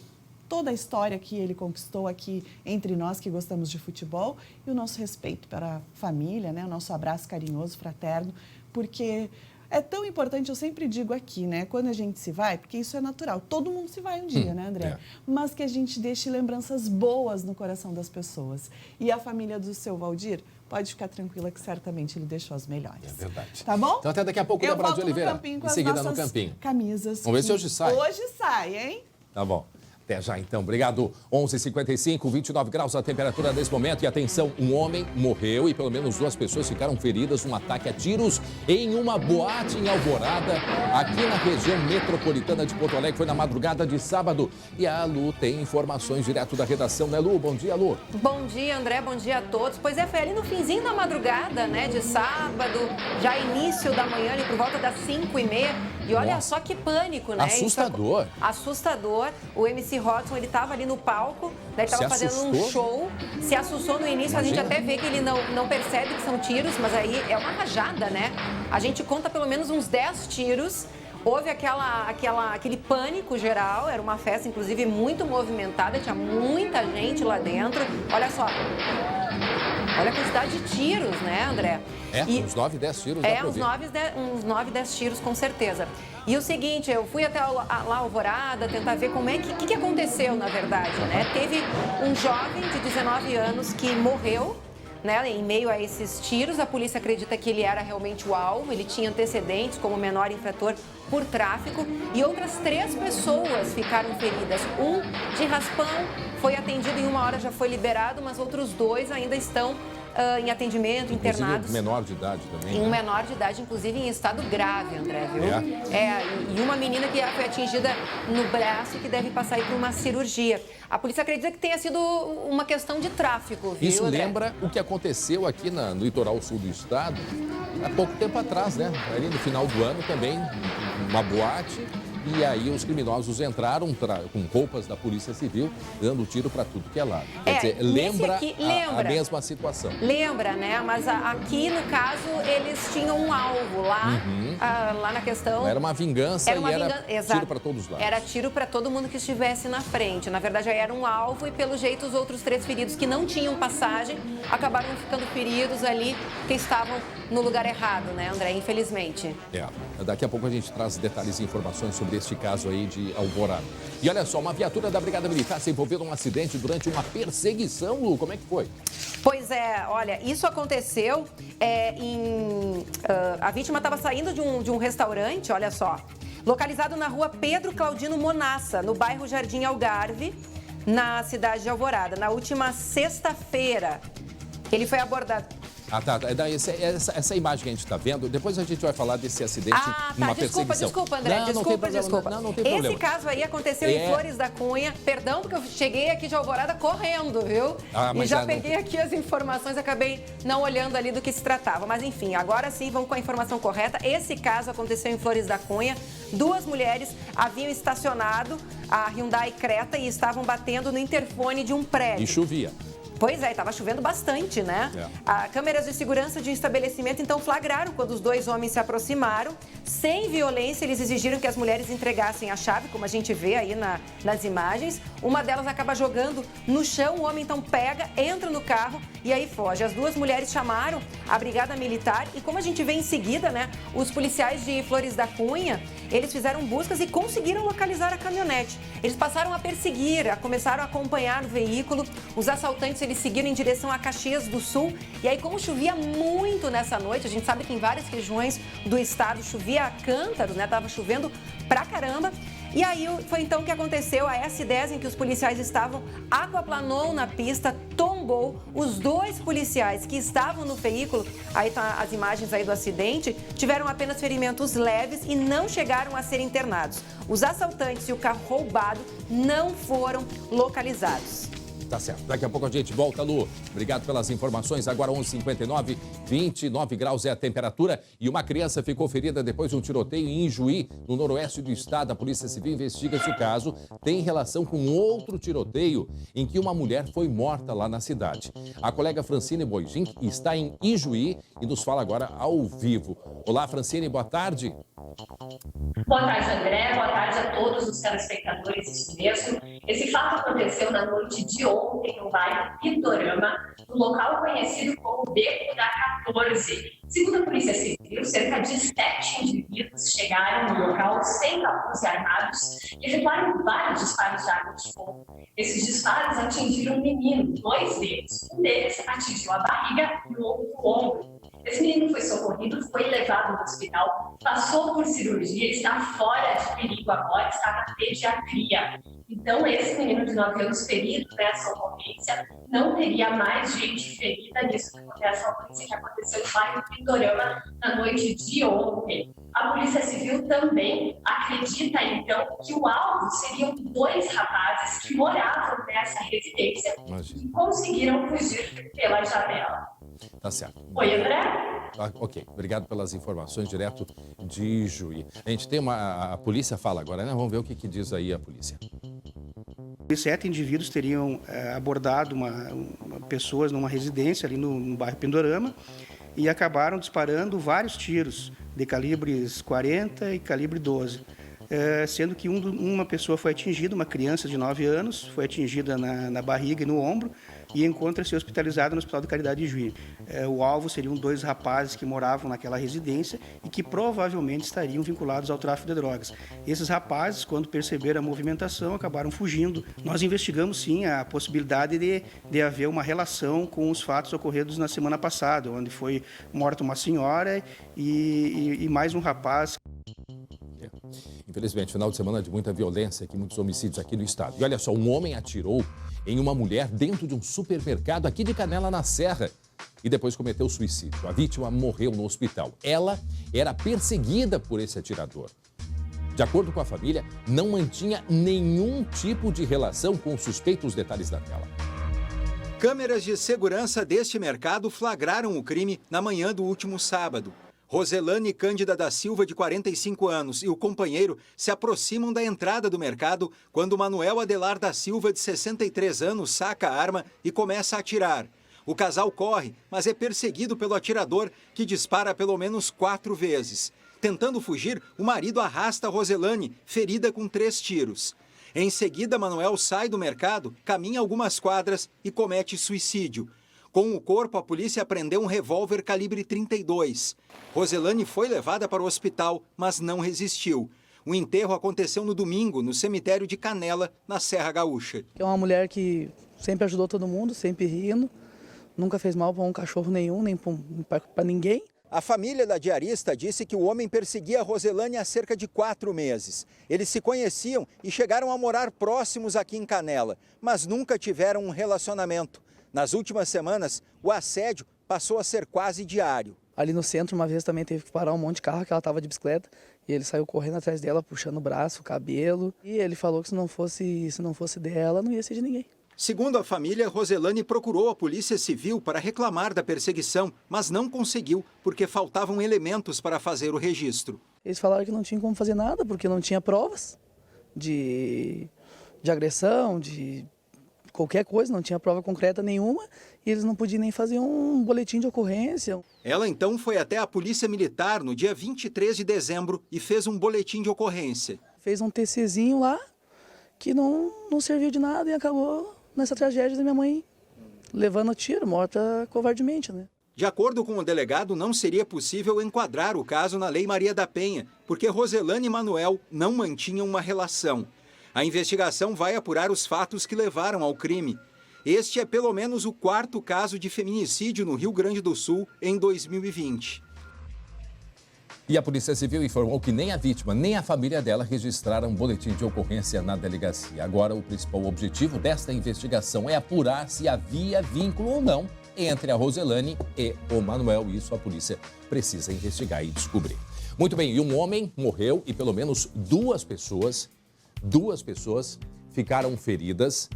S13: toda a história que ele conquistou aqui entre nós que gostamos de futebol e o nosso respeito para a família, né? O nosso abraço carinhoso, fraterno, porque é tão importante, eu sempre digo aqui, né? Quando a gente se vai, porque isso é natural, todo mundo se vai um dia, né, André? Mas que a gente deixe lembranças boas no coração das pessoas. E a família do seu Valdir pode ficar tranquila que certamente ele deixou as melhores.
S1: É verdade.
S13: Tá bom?
S1: Então até daqui a pouco, Débora de Oliveira.
S13: Em
S1: seguida no Campinho.
S13: Camisas.
S1: Vamos ver se hoje sai.
S13: Hoje sai, hein?
S1: Tá bom. Até já, então. Obrigado. 11h55, 29 graus a temperatura nesse momento. E atenção, um homem morreu e pelo menos 2 pessoas ficaram feridas num ataque a tiros em uma boate em Alvorada, aqui na região metropolitana de Porto Alegre. Foi na madrugada de sábado. E a Lu tem informações direto da redação, né, Lu? Bom dia, Lu.
S14: Bom dia, André. Bom dia a todos. Pois é, foi ali no finzinho da madrugada, né, de sábado, já início da manhã, ali por volta das 5h30. E olha só que pânico, né?
S1: Assustador.
S14: Assustador. O MC Rodson, ele estava ali no palco, né, ele estava fazendo um show, se assustou no início. Imagina. A gente até vê que ele não percebe que são tiros, mas aí é uma rajada, né? A gente conta pelo menos uns 10 tiros. Houve aquele pânico geral, era uma festa, inclusive, muito movimentada, tinha muita gente lá dentro. Olha só, olha a quantidade de tiros, né, André?
S1: Uns 9, 10 tiros, dá pra ouvir.
S14: Uns 9, 10 tiros, com certeza. E o seguinte, eu fui até lá Alvorada tentar ver como é que aconteceu, na verdade, né? Teve um jovem de 19 anos que morreu, né, em meio a esses tiros. A polícia acredita que ele era realmente o alvo, ele tinha antecedentes como menor infrator por tráfico e outras 3 pessoas ficaram feridas. Um de raspão foi atendido, em 1 hora já foi liberado, mas outros 2 ainda estão em atendimento, internados.
S1: Menor de idade também.
S14: Um menor de idade, inclusive em estado grave, André, viu? E uma menina que foi atingida no braço que deve passar aí por uma cirurgia. A polícia acredita que tenha sido uma questão de tráfico, viu,
S1: Isso
S14: André?
S1: lembra o que aconteceu aqui no litoral sul do estado há pouco tempo atrás, né? Ali no final do ano também, uma boate. E aí os criminosos entraram com roupas da Polícia Civil, dando tiro para tudo que é lado. Quer dizer, lembra a mesma situação.
S14: Lembra, né? Mas aqui, no caso, eles tinham um alvo lá, lá na questão...
S1: Era uma vingança era tiro para todos os lados.
S14: Era tiro para todo mundo que estivesse na frente. Na verdade, era um alvo e, pelo jeito, os outros 3 feridos que não tinham passagem acabaram ficando feridos ali, que estavam no lugar errado, né, André? Infelizmente.
S1: Daqui a pouco a gente traz detalhes e informações sobre este caso aí de Alvorada. E olha só, uma viatura da Brigada Militar se envolveu num acidente durante uma perseguição, Lu. Como é que foi?
S14: Pois é, olha, isso aconteceu a vítima estava saindo de um restaurante, olha só, localizado na rua Pedro Claudino Monassa, no bairro Jardim Algarve, na cidade de Alvorada, na última sexta-feira. Ele foi abordado.
S1: Ah, tá. Essa imagem que a gente está vendo, depois a gente vai falar desse acidente numa perseguição.
S14: Desculpa, André. Desculpa.
S1: Não tem problema.
S14: Esse caso aí aconteceu em Flores da Cunha. Perdão, porque eu cheguei aqui de Alvorada correndo, viu? E já peguei aqui as informações, acabei não olhando ali do que se tratava. Mas enfim, agora sim, vamos com a informação correta. Esse caso aconteceu em Flores da Cunha. 2 mulheres haviam estacionado a Hyundai Creta e estavam batendo no interfone de um prédio.
S1: E chovia.
S14: Pois é, estava chovendo bastante, né? As câmeras de segurança de um estabelecimento então flagraram quando os 2 homens se aproximaram. Sem violência, eles exigiram que as mulheres entregassem a chave, como a gente vê aí nas imagens. Uma delas acaba jogando no chão, o homem então pega, entra no carro e aí foge. As 2 mulheres chamaram a brigada militar e como a gente vê em seguida, né? Os policiais de Flores da Cunha, eles fizeram buscas e conseguiram localizar a caminhonete. Eles passaram a perseguir, começaram a acompanhar o veículo. Os assaltantes, eles seguiram em direção a Caxias do Sul. E aí, como chovia muito nessa noite, a gente sabe que em várias regiões do estado chovia a cântaros, né? Tava chovendo pra caramba. E aí foi então que aconteceu a S10 em que os policiais estavam, aquaplanou na pista, tombou. Os 2 policiais que estavam no veículo, aí tá as imagens aí do acidente, tiveram apenas ferimentos leves e não chegaram a ser internados. Os assaltantes e o carro roubado não foram localizados.
S1: Tá certo. Daqui a pouco a gente volta, Lu. Obrigado pelas informações. Agora 11h59, 29 graus é a temperatura. E uma criança ficou ferida depois de um tiroteio em Ijuí, no noroeste do estado. A Polícia Civil investiga se o caso tem relação com outro tiroteio em que uma mulher foi morta lá na cidade. A colega Francine Boijin está em Ijuí e nos fala agora ao vivo. Olá, Francine, boa tarde.
S15: Boa tarde, André. Boa tarde a todos os telespectadores. Isso mesmo. Esse fato aconteceu na noite de ontem no bairro Pindorama, no local conhecido como Beco da 14. Segundo a Polícia Civil, cerca de 7 indivíduos chegaram no local sem capuz e armados e efetuaram vários disparos de arma de fogo. Esses disparos atingiram um menino, 2 deles. Um deles atingiu a barriga e o outro o ombro. Esse menino foi socorrido, foi levado ao hospital, passou por cirurgia, está fora de perigo agora, está na pediatria. Então, esse menino de 9 anos ferido nessa ocorrência não teria mais gente ferida nisso dessa ocorrência que aconteceu no bairro Pindorama na noite de ontem. A Polícia Civil também acredita, então, que o alvo seriam 2 rapazes que moravam nessa residência e conseguiram fugir pela janela.
S1: Tá certo.
S15: Oi, André?
S1: Ok, obrigado pelas informações direto de Ijuí. A gente tem a polícia fala agora, né? Vamos ver o que diz aí a polícia.
S16: 7 indivíduos teriam abordado pessoas numa residência ali no bairro Pindorama e acabaram disparando vários tiros de calibres 40 e calibre 12. Sendo que uma pessoa foi atingida, uma criança de 9 anos, foi atingida na barriga e no ombro e encontra-se hospitalizada no Hospital de Caridade de Ijuí. O alvo seriam 2 rapazes que moravam naquela residência e que provavelmente estariam vinculados ao tráfico de drogas. Esses rapazes, quando perceberam a movimentação, acabaram fugindo. Nós investigamos, sim, a possibilidade de haver uma relação com os fatos ocorridos na semana passada, onde foi morta uma senhora e mais um rapaz.
S1: Infelizmente, final de semana de muita violência aqui, muitos homicídios aqui no estado. E olha só, um homem atirou em uma mulher dentro de um supermercado aqui de Canela, na Serra, e depois cometeu suicídio. A vítima morreu no hospital. Ela era perseguida por esse atirador. De acordo com a família, não mantinha nenhum tipo de relação com os suspeitos. Detalhes da tela.
S2: Câmeras de segurança deste mercado flagraram o crime na manhã do último sábado. Roselane Cândida da Silva, de 45 anos, e o companheiro se aproximam da entrada do mercado quando Manuel Adelar da Silva, de 63 anos, saca a arma e começa a atirar. O casal corre, mas é perseguido pelo atirador, que dispara pelo menos 4 vezes. Tentando fugir, o marido arrasta Roselane, ferida com 3 tiros. Em seguida, Manuel sai do mercado, caminha algumas quadras e comete suicídio. Com o corpo, a polícia apreendeu um revólver calibre 32. Roselane foi levada para o hospital, mas não resistiu. O enterro aconteceu no domingo, no cemitério de Canela, na Serra Gaúcha.
S17: É uma mulher que sempre ajudou todo mundo, sempre rindo. Nunca fez mal para um cachorro nenhum, nem para ninguém.
S2: A família da diarista disse que o homem perseguia a Roselane há cerca de 4 meses. Eles se conheciam e chegaram a morar próximos aqui em Canela, mas nunca tiveram um relacionamento. Nas últimas semanas, o assédio passou a ser quase diário.
S17: Ali no centro, uma vez também teve que parar um monte de carro, que ela estava de bicicleta, e ele saiu correndo atrás dela, puxando o braço, o cabelo. E ele falou que se não fosse dela, não ia ser de ninguém.
S2: Segundo a família, Roselane procurou a Polícia Civil para reclamar da perseguição, mas não conseguiu, porque faltavam elementos para fazer o registro.
S17: Eles falaram que não tinha como fazer nada, porque não tinha provas de agressão, de qualquer coisa, não tinha prova concreta nenhuma, e eles não podiam nem fazer um boletim de ocorrência.
S2: Ela então foi até a Polícia Militar no dia 23 de dezembro e fez um boletim de ocorrência.
S17: Fez um TCzinho lá, que não serviu de nada e acabou nessa tragédia da minha mãe levando tiro, morta covardemente, né?
S2: De acordo com o delegado, não seria possível enquadrar o caso na Lei Maria da Penha, porque Roselane e Manuel não mantinham uma relação. A investigação vai apurar os fatos que levaram ao crime. Este é pelo menos o 4º caso de feminicídio no Rio Grande do Sul em 2020.
S1: E a Polícia Civil informou que nem a vítima, nem a família dela registraram um boletim de ocorrência na delegacia. Agora, o principal objetivo desta investigação é apurar se havia vínculo ou não entre a Roselane e o Manuel. Isso a polícia precisa investigar e descobrir. Muito bem, e um homem morreu e pelo menos duas pessoas ficaram feridas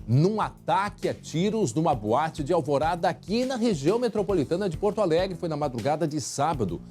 S1: num ataque a tiros numa boate de Alvorada aqui na região metropolitana de Porto Alegre. Foi na madrugada de sábado.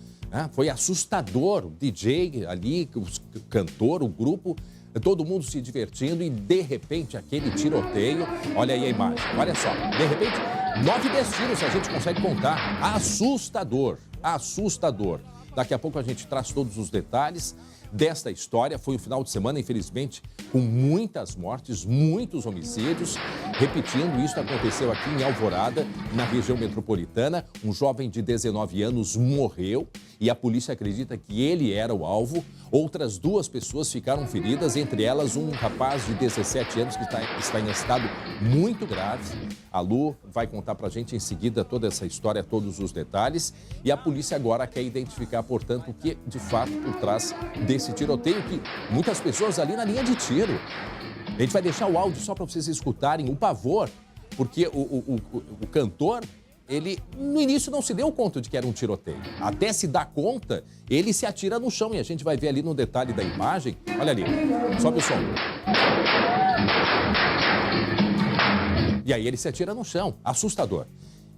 S1: Foi assustador, o DJ ali, o cantor, o grupo, todo mundo se divertindo e de repente aquele tiroteio. Olha aí a imagem, olha só, de repente 9, 10 tiros a gente consegue contar. Assustador, assustador. Daqui a pouco a gente traz todos os detalhes desta história. Foi um final de semana, infelizmente, com muitas mortes, muitos homicídios. Repetindo, isso aconteceu aqui em Alvorada, na região metropolitana. Um jovem de 19 anos morreu e a polícia acredita que ele era o alvo. Outras 2 pessoas ficaram feridas, entre elas um rapaz de 17 anos que está em estado muito grave. A Lu vai contar pra gente em seguida toda essa história, todos os detalhes. E a polícia agora quer identificar, portanto, o que de fato por trás desse tiroteio, que muitas pessoas ali na linha de tiro. A gente vai deixar o áudio só para vocês escutarem o pavor, porque o cantor, ele no início não se deu conta de que era um tiroteio. Até se dar conta, ele se atira no chão e a gente vai ver ali no detalhe da imagem. Olha ali, sobe o som. E aí ele se atira no chão, assustador.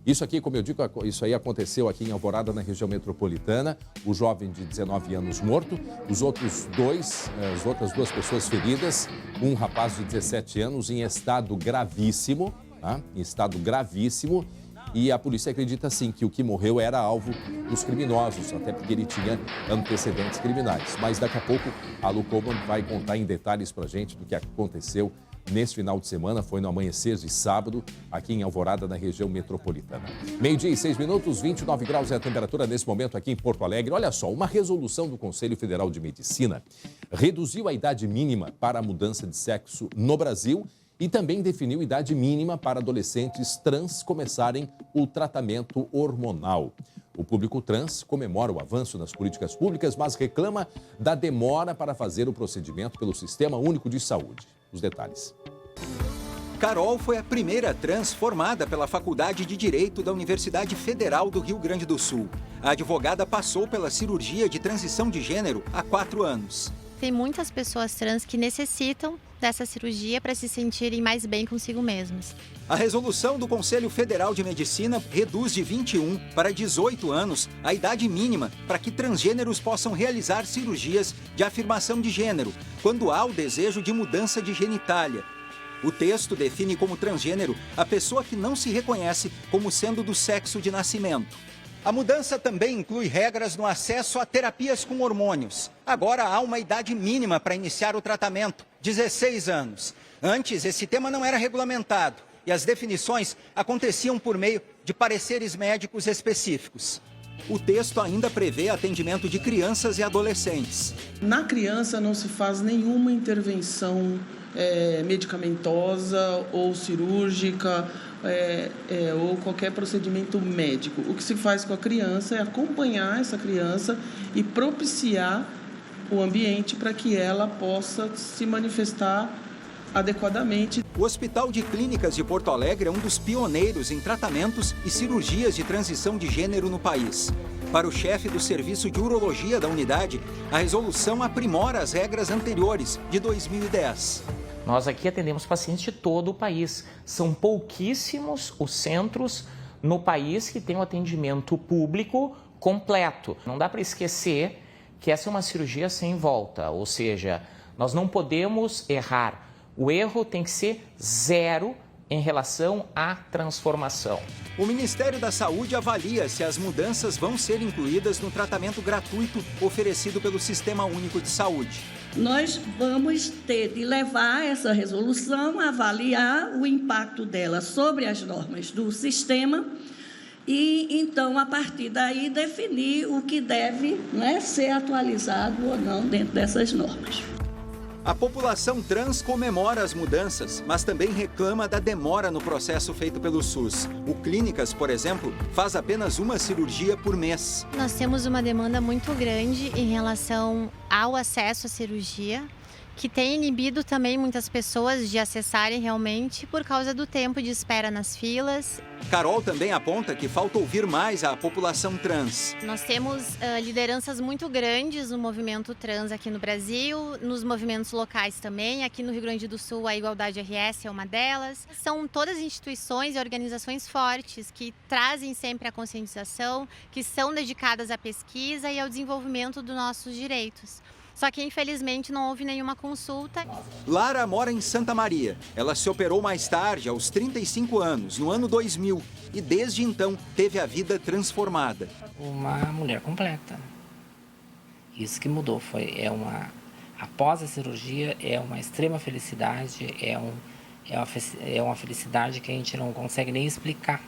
S1: Isso aqui, como eu digo, isso aí aconteceu aqui em Alvorada, na região metropolitana. O jovem de 19 anos morto, as outras 2 pessoas feridas, um rapaz de 17 anos em estado gravíssimo, tá? Em estado gravíssimo. E a polícia acredita, sim, que o que morreu era alvo dos criminosos, até porque ele tinha antecedentes criminais. Mas daqui a pouco a Lu Coman vai contar em detalhes pra gente do que aconteceu nesse final de semana. Foi no amanhecer de sábado, aqui em Alvorada, na região metropolitana. 12:06, 29 graus é a temperatura nesse momento aqui em Porto Alegre. Olha só, uma resolução do Conselho Federal de Medicina reduziu a idade mínima para a mudança de sexo no Brasil e também definiu idade mínima para adolescentes trans começarem o tratamento hormonal. O público trans comemora o avanço nas políticas públicas, mas reclama da demora para fazer o procedimento pelo Sistema Único de Saúde. Os detalhes.
S2: Carol foi a primeira trans formada pela Faculdade de Direito da Universidade Federal do Rio Grande do Sul. A advogada passou pela cirurgia de transição de gênero há 4 anos.
S9: Tem muitas pessoas trans que necessitam dessa cirurgia para se sentirem mais bem consigo mesmas.
S2: A resolução do Conselho Federal de Medicina reduz de 21 para 18 anos a idade mínima para que transgêneros possam realizar cirurgias de afirmação de gênero, quando há o desejo de mudança de genitália. O texto define como transgênero a pessoa que não se reconhece como sendo do sexo de nascimento. A mudança também inclui regras no acesso a terapias com hormônios. Agora há uma idade mínima para iniciar o tratamento, 16 anos. Antes, esse tema não era regulamentado e as definições aconteciam por meio de pareceres médicos específicos. O texto ainda prevê atendimento de crianças e adolescentes.
S18: Na criança não se faz nenhuma intervenção medicamentosa ou cirúrgica ou qualquer procedimento médico. O que se faz com a criança é acompanhar essa criança e propiciar o ambiente para que ela possa se manifestar adequadamente.
S2: O Hospital de Clínicas de Porto Alegre é um dos pioneiros em tratamentos e cirurgias de transição de gênero no país. Para o chefe do serviço de urologia da unidade, a resolução aprimora as regras anteriores, de 2010.
S19: Nós aqui atendemos pacientes de todo o país. São pouquíssimos os centros no país que têm um atendimento público completo. Não dá para esquecer que essa é uma cirurgia sem volta, ou seja, nós não podemos errar. O erro tem que ser zero em relação à transformação.
S2: O Ministério da Saúde avalia se as mudanças vão ser incluídas no tratamento gratuito oferecido pelo Sistema Único de Saúde.
S20: Nós vamos ter de levar essa resolução, avaliar o impacto dela sobre as normas do sistema e, então, a partir daí, definir o que deve, ser atualizado ou não dentro dessas normas.
S2: A população trans comemora as mudanças, mas também reclama da demora no processo feito pelo SUS. O Clínicas, por exemplo, faz apenas uma cirurgia por mês.
S9: Nós temos uma demanda muito grande em relação ao acesso à cirurgia, que tem inibido também muitas pessoas de acessarem realmente por causa do tempo de espera nas filas.
S2: Carol também aponta que falta ouvir mais a população trans.
S9: Nós temos lideranças muito grandes no movimento trans aqui no Brasil, nos movimentos locais também. Aqui no Rio Grande do Sul, a Igualdade RS é uma delas. São todas instituições e organizações fortes que trazem sempre a conscientização, que são dedicadas à pesquisa e ao desenvolvimento dos nossos direitos. Só que, infelizmente, não houve nenhuma consulta.
S2: Lara mora em Santa Maria. Ela se operou mais tarde, aos 35 anos, no ano 2000. E, desde então, teve a vida transformada.
S21: Uma mulher completa. Isso que mudou. Após a cirurgia, é uma extrema felicidade, é uma felicidade que a gente não consegue nem explicar.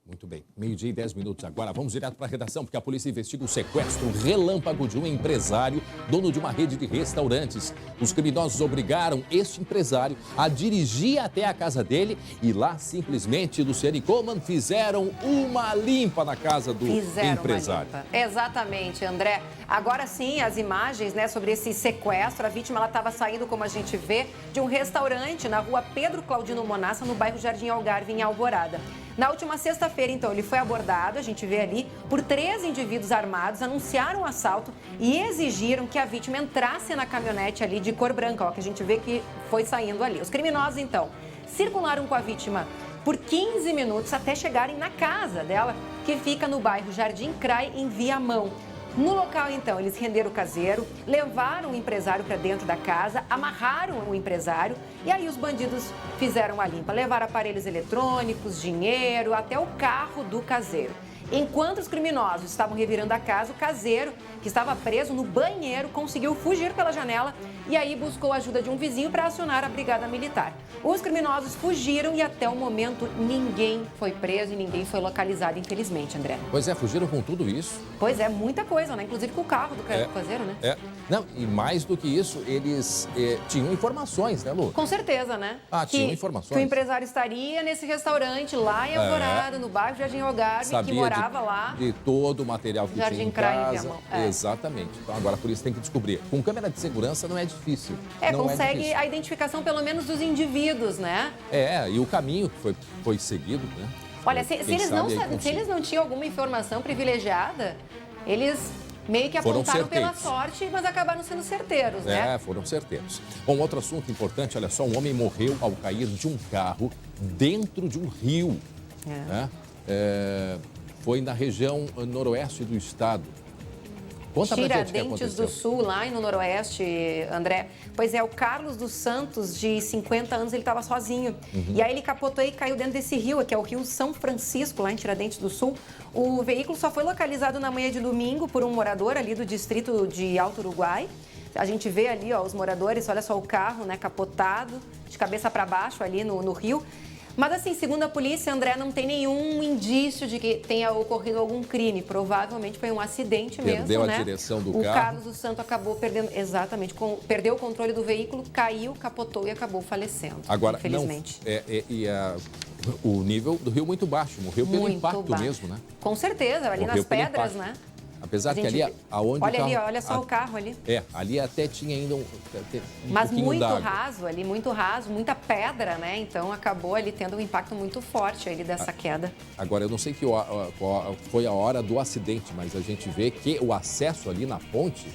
S1: Muito bem, 12h e 10 minutos agora. Vamos direto para a redação, porque a polícia investiga o sequestro relâmpago de um empresário, dono de uma rede de restaurantes. Os criminosos obrigaram este empresário a dirigir até a casa dele e lá, simplesmente, Luciane Coleman, fizeram uma limpa na casa do empresário.
S14: Uma limpa. Exatamente, André. Agora sim, as imagens sobre esse sequestro. A vítima estava saindo, como a gente vê, de um restaurante na rua Pedro Claudino Monassa, no bairro Jardim Algarve, em Alvorada. Na última sexta-feira, então, ele foi abordado, a gente vê ali, por 3 indivíduos armados, anunciaram o assalto e exigiram que a vítima entrasse na caminhonete ali de cor branca, que a gente vê que foi saindo ali. Os criminosos, então, circularam com a vítima por 15 minutos até chegarem na casa dela, que fica no bairro Jardim Crai, em Viamão. No local, então, eles renderam o caseiro, levaram o empresário para dentro da casa, amarraram o empresário e aí os bandidos fizeram a limpa. Levaram aparelhos eletrônicos, dinheiro, até o carro do caseiro. Enquanto os criminosos estavam revirando a casa, o caseiro, que estava preso no banheiro, conseguiu fugir pela janela e aí buscou a ajuda de um vizinho para acionar a brigada militar. Os criminosos fugiram e até o momento ninguém foi preso e ninguém foi localizado, infelizmente, André.
S1: Pois é, fugiram com tudo isso.
S14: Pois é, muita coisa, né? Inclusive com o carro do caseiro, né?
S1: Não, e mais do que isso, eles tinham informações, né, Lu?
S14: Com certeza, né?
S1: Tinham informações.
S14: Que o empresário estaria nesse restaurante lá em Alvorada, no bairro Jardim Algarve, que morava lá.
S1: De todo o material que
S14: Jardim
S1: tinha em
S14: Crai,
S1: casa. Exatamente. Então agora por isso tem que descobrir. Com câmera de segurança não é difícil.
S14: Consegue a identificação pelo menos dos indivíduos, né?
S1: E o caminho que foi seguido, né?
S14: Olha, se eles não tinham alguma informação privilegiada, eles meio que apontaram pela sorte, mas acabaram sendo certeiros, né?
S1: Foram certeiros. Bom, outro assunto importante, olha só, um homem morreu ao cair de um carro dentro de um rio. Foi na região noroeste do estado. Conta pra gente o que aconteceu.
S14: Tiradentes do Sul, lá no noroeste, André. Pois é, o Carlos dos Santos, de 50 anos, ele estava sozinho. E aí ele capotou e caiu dentro desse rio, que é o Rio São Francisco, lá em Tiradentes do Sul. O veículo só foi localizado na manhã de domingo por um morador ali do distrito de Alto Uruguai. A gente vê ali, os moradores, olha só o carro, né, capotado, de cabeça para baixo ali no rio. Mas assim, segundo a polícia, André, não tem nenhum indício de que tenha ocorrido algum crime. Provavelmente foi um acidente mesmo, né?
S1: Perdeu a direção do carro.
S14: O Carlos do Santo acabou perdendo, exatamente, perdeu o controle do veículo, caiu, capotou e acabou falecendo.
S1: Agora,
S14: infelizmente.
S1: O nível do rio muito baixo, morreu pelo impacto mesmo, né?
S14: Com certeza, ali nas pedras, né?
S1: Apesar que ali, aonde
S14: olha
S1: o carro...
S14: ali, olha só o carro ali.
S1: Ali até tinha ainda um
S14: Mas
S1: pouquinho
S14: muito
S1: d'água.
S14: raso ali, muito raso, muita pedra, né? Então acabou ali tendo um impacto muito forte ali dessa queda.
S1: Agora, eu não sei qual foi a hora do acidente, mas a gente vê que o acesso ali na ponte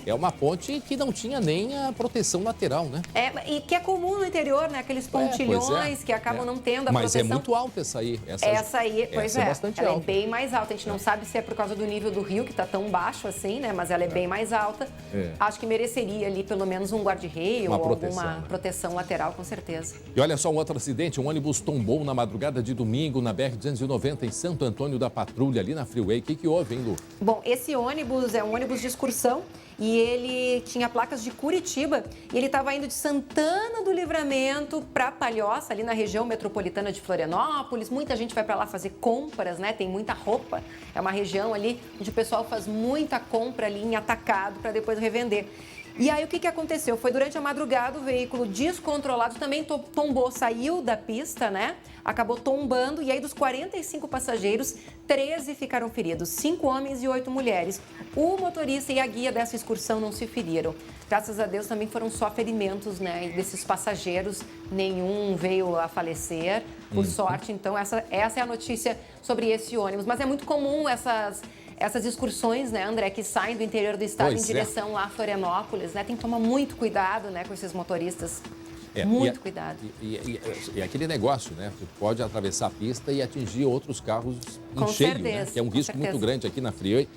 S1: é uma ponte que não tinha nem a proteção lateral, né?
S14: E que é comum no interior, né? Aqueles pontilhões que acabam não tendo a
S1: Mas
S14: proteção.
S1: é muito alta essa aí.
S14: Essa aí, pois
S1: é bastante
S14: ela
S1: alta.
S14: é bem mais alta. A gente não sabe se é por causa do nível do rio, que está tão baixo assim, né? Mas ela é bem mais alta. Acho que mereceria ali pelo menos um guarda-reio ou alguma proteção lateral, com certeza.
S1: E olha só um outro acidente. Um ônibus tombou na madrugada de domingo na BR-290 em Santo Antônio da Patrulha, ali na Freeway. O que houve, hein, Lu?
S14: Bom, esse ônibus é um ônibus de excursão e ele tinha placas de Curitiba e ele estava indo de Santana do Livramento para Palhoça, ali na região metropolitana de Florianópolis. Muita gente vai para lá fazer compras, né? Tem muita roupa. É uma região ali onde o pessoal faz muita compra ali em atacado para depois revender. E aí o que aconteceu? Foi durante a madrugada, o veículo descontrolado também tombou, saiu da pista, né? Acabou tombando e aí dos 45 passageiros, 13 ficaram feridos, 5 homens e 8 mulheres. O motorista e a guia dessa excursão não se feriram. Graças a Deus também foram só ferimentos, né? E desses passageiros, nenhum veio a falecer, por sorte. Então essa é a notícia sobre esse ônibus. Mas é muito comum essas excursões, né, André, que saem do interior do estado em direção lá a Florianópolis, né? Tem que tomar muito cuidado, né, com esses motoristas. Muito cuidado.
S1: E aquele negócio, né? Você pode atravessar a pista e atingir outros carros
S14: Com
S1: em cheio,
S14: certeza,
S1: né? Que é um risco muito grande aqui na Freeway.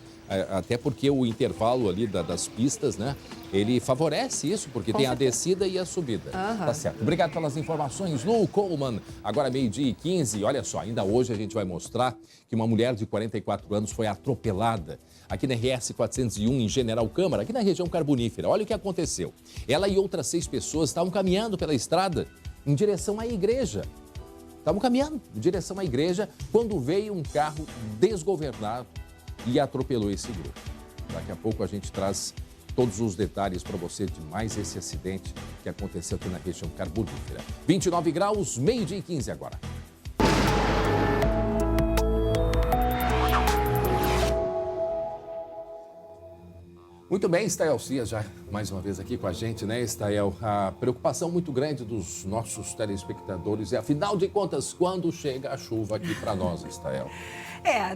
S1: Até porque o intervalo ali das pistas, né? Ele favorece isso, porque tem a descida e a subida. Tá certo. Obrigado pelas informações, Lu Coleman. Agora 12h15. Olha só, ainda hoje a gente vai mostrar que uma mulher de 44 anos foi atropelada aqui na RS 401 em General Câmara, aqui na região carbonífera. Olha o que aconteceu. Ela e outras 6 pessoas estavam caminhando pela estrada em direção à igreja. Estavam caminhando em direção à igreja quando veio um carro desgovernado e atropelou esse grupo. Daqui a pouco a gente traz todos os detalhes para você de mais esse acidente que aconteceu aqui na região carbonífera. 29 graus, 12h15 agora. Muito bem, Estael Cias já mais uma vez aqui com a gente, né, Estael? A preocupação muito grande dos nossos telespectadores é, afinal de contas, quando chega a chuva aqui para nós, Estael?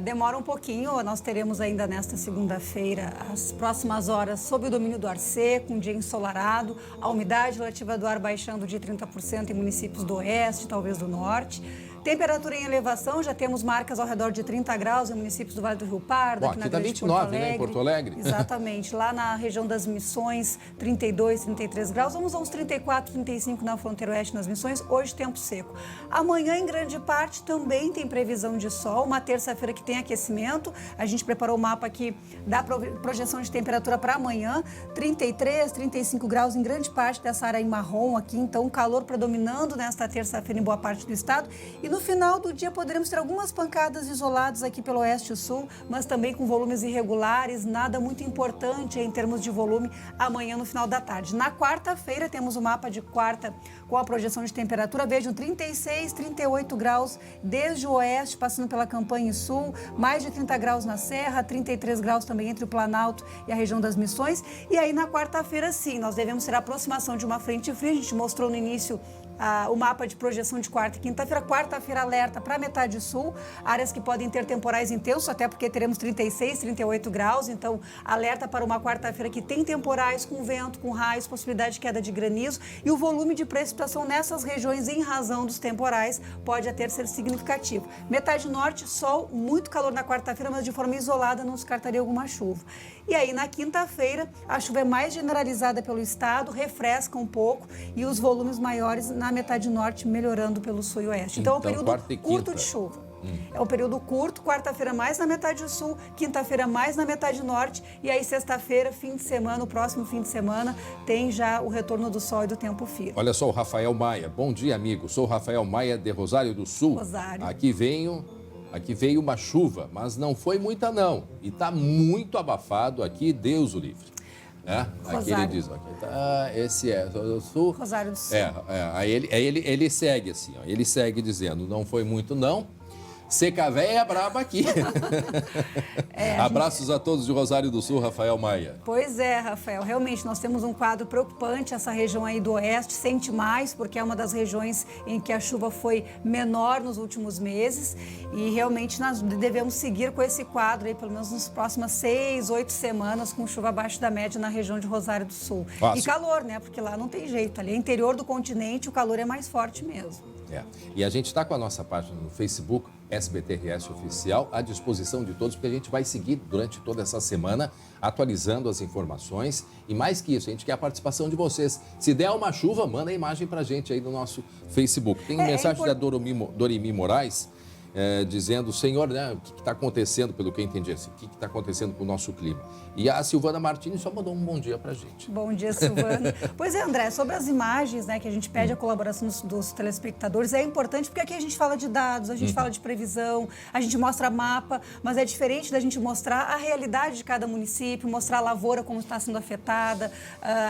S6: Demora um pouquinho. Nós teremos ainda nesta segunda-feira, as próximas horas, sob o domínio do ar seco, um dia ensolarado, a umidade relativa do ar baixando de 30% em municípios do oeste, talvez do norte. Temperatura em elevação, já temos marcas ao redor de 30 graus em municípios do Vale do Rio Pardo, aqui na Grande Porto Alegre.
S1: Né, em Porto Alegre.
S6: Exatamente. Lá na região das Missões, 32, 33 graus. Vamos a uns 34, 35 na fronteira oeste nas Missões. Hoje, tempo seco. Amanhã, em grande parte, também tem previsão de sol. Uma terça-feira que tem aquecimento. A gente preparou o mapa aqui da projeção de temperatura para amanhã. 33, 35 graus em grande parte dessa área em marrom aqui. Então, calor predominando nesta terça-feira em boa parte do estado. E no final do dia poderemos ter algumas pancadas isoladas aqui pelo oeste e sul, mas também com volumes irregulares, nada muito importante em termos de volume amanhã no final da tarde. Na quarta-feira temos o mapa de quarta com a projeção de temperatura, vejam, 36, 38 graus desde o oeste, passando pela Campanha e sul, mais de 30 graus na Serra, 33 graus também entre o Planalto e a região das Missões. E aí na quarta-feira sim, nós devemos ter a aproximação de uma frente fria, a gente mostrou no início o mapa de projeção de quarta e quinta-feira. Quarta-feira alerta para a metade sul, áreas que podem ter temporais intensos, até porque teremos 36, 38 graus, então alerta para uma quarta-feira que tem temporais com vento, com raios, possibilidade de queda de granizo e o volume de precipitação nessas regiões em razão dos temporais pode até ser significativo. Metade norte, sol, muito calor na quarta-feira, mas de forma isolada não descartaria alguma chuva. E aí na quinta-feira a chuva é mais generalizada pelo estado, refresca um pouco e os volumes maiores na metade norte melhorando pelo sul e oeste. Então é um período curto de chuva. É um período curto, quarta-feira mais na metade sul, quinta-feira mais na metade norte e aí sexta-feira, fim de semana, o próximo fim de semana, tem já o retorno do sol e do tempo firme.
S1: Olha só o Rafael Maia. Bom dia, amigo. Sou o Rafael Maia de Rosário do Sul.
S6: Rosário.
S1: Aqui veio uma chuva, mas não foi muita não. E está muito abafado aqui, Deus o livre. Aqui ele diz, esse é o Sul.
S6: Rosário do Sul.
S1: Aí ele segue assim, ó, ele segue dizendo, não foi muito não, Seca véia é braba aqui. Abraços a todos de Rosário do Sul, Rafael Maia.
S6: Pois é, Rafael, realmente nós temos um quadro preocupante, essa região aí do oeste sente mais, porque é uma das regiões em que a chuva foi menor nos últimos meses e realmente nós devemos seguir com esse quadro aí, pelo menos nas próximas 6, 8 semanas, com chuva abaixo da média na região de Rosário do Sul.
S1: Fácil.
S6: E calor, né, porque lá não tem jeito, ali é interior do continente, o calor é mais forte mesmo.
S1: E a gente está com a nossa página no Facebook, SBT-RS Oficial, à disposição de todos, porque a gente vai seguir durante toda essa semana atualizando as informações. E mais que isso, a gente quer a participação de vocês. Se der uma chuva, manda a imagem para a gente aí no nosso Facebook. Tem mensagem da Dorimi Moraes dizendo, Senhor, né, o que está acontecendo, pelo que eu entendi, assim, o que está acontecendo com o nosso clima. E a Silvana Martins só mandou um bom dia para a gente.
S6: Bom dia, Silvana. Pois é, André, sobre as imagens, né, que a gente pede a colaboração dos telespectadores, é importante porque aqui a gente fala de dados, a gente fala de previsão, a gente mostra mapa, mas é diferente da gente mostrar a realidade de cada município, mostrar a lavoura como está sendo afetada.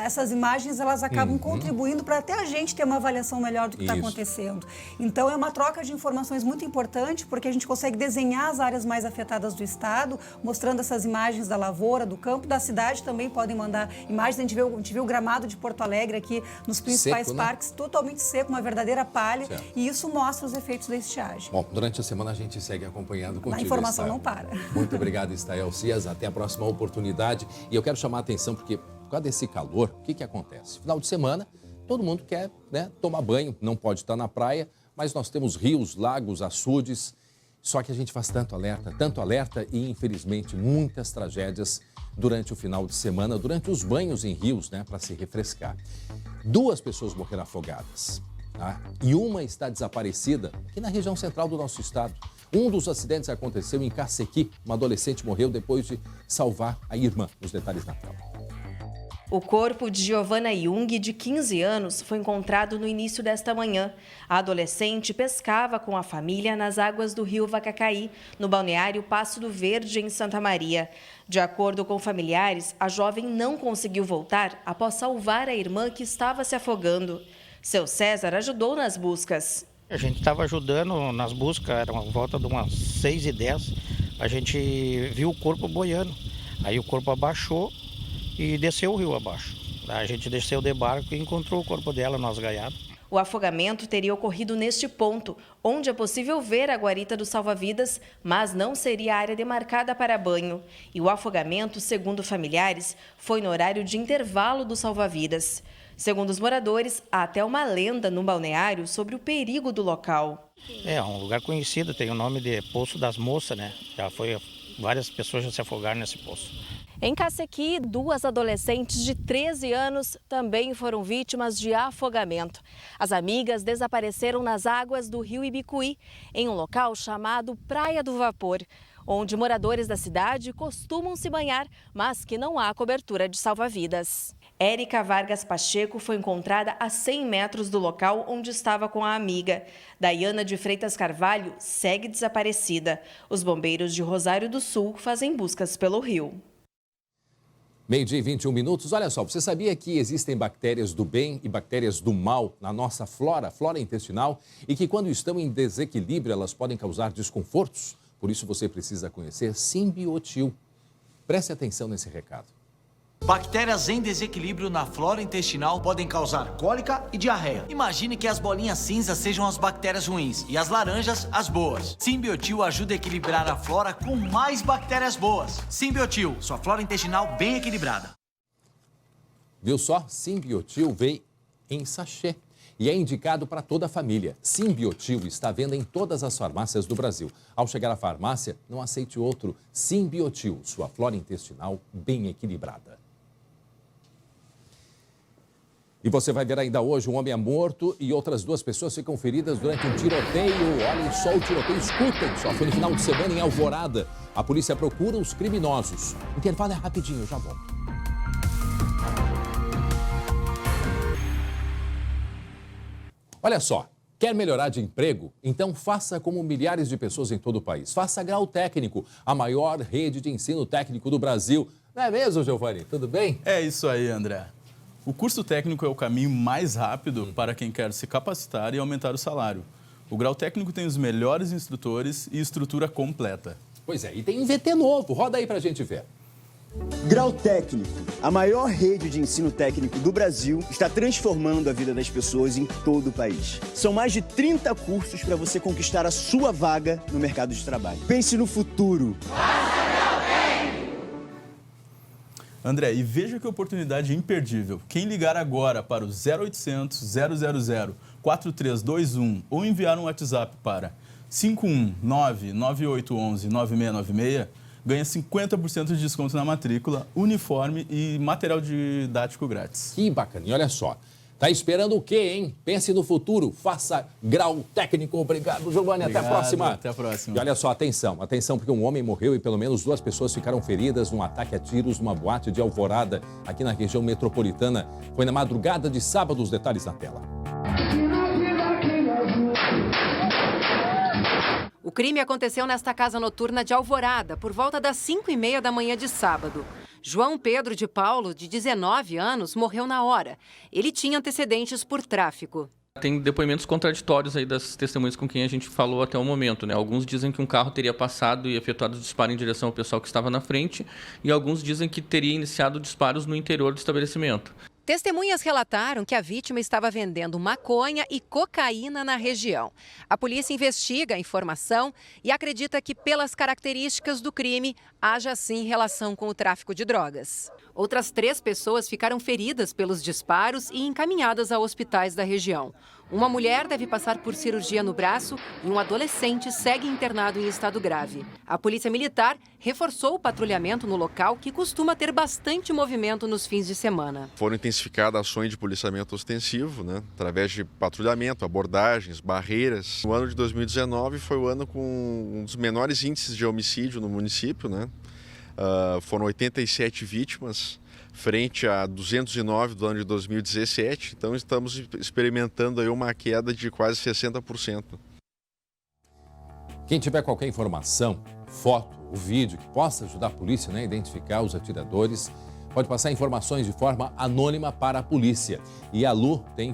S6: Essas imagens, elas acabam contribuindo para até a gente ter uma avaliação melhor do que está acontecendo. Então, é uma troca de informações muito importante, porque a gente consegue desenhar as áreas mais afetadas do estado, mostrando essas imagens da lavoura, do campo, da cidade também podem mandar imagens. A gente viu o gramado de Porto Alegre aqui nos principais parques, totalmente seco, uma verdadeira palha, e isso mostra os efeitos da estiagem.
S1: Bom, durante a semana a gente segue acompanhando contigo.
S6: A informação
S1: Estael.
S6: não para.
S1: Muito obrigado, Estael Cias. Até a próxima oportunidade. E eu quero chamar a atenção, porque por causa desse calor, o que acontece? Final de semana, todo mundo quer, né, tomar banho, não pode estar na praia, mas nós temos rios, lagos, açudes. Só que a gente faz tanto alerta e, infelizmente, muitas tragédias durante o final de semana, durante os banhos em rios, né, para se refrescar. 2 pessoas morreram afogadas, tá? E uma está desaparecida aqui na região central do nosso estado. Um dos acidentes aconteceu em Cacequi. Uma adolescente morreu depois de salvar a irmã. Os detalhes na tela.
S3: O corpo de Giovana Jung, de 15 anos, foi encontrado no início desta manhã. A adolescente pescava com a família nas águas do rio Vacacaí, no balneário Passo do Verde, em Santa Maria. De acordo com familiares, a jovem não conseguiu voltar após salvar a irmã que estava se afogando. Seu César ajudou nas buscas.
S22: A gente estava ajudando nas buscas, era uma volta de umas 6h10. A gente viu o corpo boiando. Aí o corpo abaixou e desceu o rio abaixo. A gente desceu de barco e encontrou o corpo dela no asgaiado.
S3: O afogamento teria ocorrido neste ponto, onde é possível ver a guarita do salva-vidas, mas não seria área demarcada para banho. E o afogamento, segundo familiares, foi no horário de intervalo do salva-vidas. Segundo os moradores, há até uma lenda no balneário sobre o perigo do local.
S22: É um lugar conhecido, tem o nome de Poço das Moças, né? Várias pessoas já se afogaram nesse poço.
S3: Em Cacequi, 2 adolescentes de 13 anos também foram vítimas de afogamento. As amigas desapareceram nas águas do rio Ibicuí, em um local chamado Praia do Vapor, onde moradores da cidade costumam se banhar, mas que não há cobertura de salva-vidas. Érica Vargas Pacheco foi encontrada a 100 metros do local onde estava com a amiga. Daiana de Freitas Carvalho segue desaparecida. Os bombeiros de Rosário do Sul fazem buscas pelo rio.
S1: 12h e 21 minutos. Olha só, você sabia que existem bactérias do bem e bactérias do mal na nossa flora intestinal, e que quando estão em desequilíbrio elas podem causar desconfortos? Por isso você precisa conhecer Simbiotil. Preste atenção nesse recado.
S23: Bactérias em desequilíbrio na flora intestinal podem causar cólica e diarreia. Imagine que as bolinhas cinzas sejam as bactérias ruins e as laranjas as boas. Simbiotil ajuda a equilibrar a flora com mais bactérias boas. Simbiotil, sua flora intestinal bem equilibrada.
S1: Viu só? Simbiotil vem em sachê e é indicado para toda a família. Simbiotil está à venda em todas as farmácias do Brasil. Ao chegar à farmácia, não aceite outro. Simbiotil, sua flora intestinal bem equilibrada. E você vai ver ainda hoje, um homem é morto e outras 2 pessoas ficam feridas durante um tiroteio. Olhem só o tiroteio, escutem só. Foi no final de semana em Alvorada. A polícia procura os criminosos. O intervalo é rapidinho, eu já volto. Olha só, quer melhorar de emprego? Então faça como milhares de pessoas em todo o país. Faça Grau Técnico, a maior rede de ensino técnico do Brasil. Não é mesmo, Giovanni? Tudo bem?
S24: É isso aí, André. O curso técnico é o caminho mais rápido para quem quer se capacitar e aumentar o salário.
S4: O grau técnico tem os melhores instrutores e estrutura completa.
S1: Pois é, e tem VT novo. Roda aí pra gente ver.
S5: Grau Técnico, a maior rede de ensino técnico do Brasil, está transformando a vida das pessoas em todo o país. São mais de 30 cursos para você conquistar a sua vaga no mercado de trabalho. Pense no futuro.
S4: André, e veja que oportunidade imperdível. Quem ligar agora para o 0800 000 4321 ou enviar um WhatsApp para 519 9811 9696 ganha 50% de desconto na matrícula, uniforme e material didático grátis.
S1: Que bacana. E olha só, tá esperando o quê, hein? Pense no futuro, faça Grau Técnico. Obrigado, Giovanni. Até a próxima.
S4: Até a próxima.
S1: E olha só, atenção, porque um homem morreu e pelo menos 2 pessoas ficaram feridas num ataque a tiros numa boate de Alvorada, aqui na região metropolitana. Foi na madrugada de sábado, os detalhes na tela.
S14: O crime aconteceu nesta casa noturna de Alvorada, por volta das 5h30 da manhã de sábado. João Pedro de Paulo, de 19 anos, morreu na hora. Ele tinha antecedentes por tráfico.
S8: Tem depoimentos contraditórios aí das testemunhas com quem a gente falou até o momento, né? Alguns dizem que um carro teria passado e efetuado disparo em direção ao pessoal que estava na frente, e alguns dizem que teria iniciado disparos no interior do estabelecimento.
S14: Testemunhas relataram que a vítima estava vendendo maconha e cocaína na região. A polícia investiga a informação e acredita que, pelas características do crime, haja sim relação com o tráfico de drogas. Outras 3 pessoas ficaram feridas pelos disparos e encaminhadas a hospitais da região. Uma mulher deve passar por cirurgia no braço e um adolescente segue internado em estado grave. A Polícia Militar reforçou o patrulhamento no local, que costuma ter bastante movimento nos fins de semana.
S24: Foram intensificadas ações de policiamento ostensivo, através de patrulhamento, abordagens, barreiras. O ano de 2019 foi o ano com um dos menores índices de homicídio no município, foram 87 vítimas, frente a 209 do ano de 2017, então estamos experimentando aí uma queda de quase 60%.
S1: Quem tiver qualquer informação, foto ou vídeo que possa ajudar a polícia a identificar os atiradores, pode passar informações de forma anônima para a polícia. E a Lu tem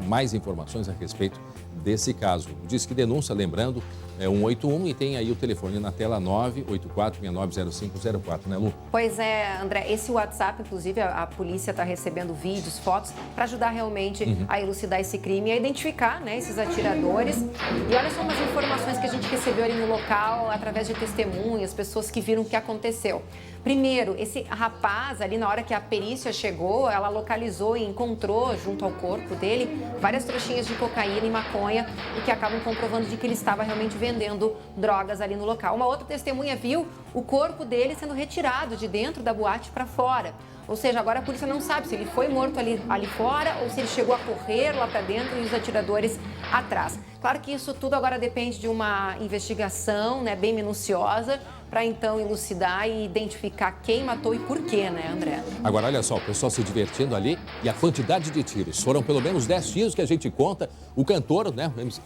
S1: mais informações a respeito desse caso. O Disque Denúncia, lembrando, é 181 e tem aí o telefone na tela 984690504, né, Lu?
S14: Pois é, André, esse WhatsApp, inclusive, a polícia está recebendo vídeos, fotos, para ajudar realmente a elucidar esse crime e a identificar esses atiradores. E olha só umas informações que a gente recebeu ali no local, através de testemunhas, pessoas que viram o que aconteceu. Primeiro, esse rapaz, ali na hora que a perícia chegou, ela localizou e encontrou junto ao corpo dele várias trouxinhas de cocaína e maconha, o que acabam comprovando de que ele estava realmente vendendo drogas ali no local. Uma outra testemunha viu o corpo dele sendo retirado de dentro da boate para fora. Ou seja, agora a polícia não sabe se ele foi morto ali fora ou se ele chegou a correr lá para dentro e os atiradores atrás. Claro que isso tudo agora depende de uma investigação bem minuciosa para então elucidar e identificar quem matou e por quê, André?
S1: Agora, olha só, o pessoal se divertindo ali e a quantidade de tiros. Foram pelo menos 10 tiros que a gente conta. O cantor,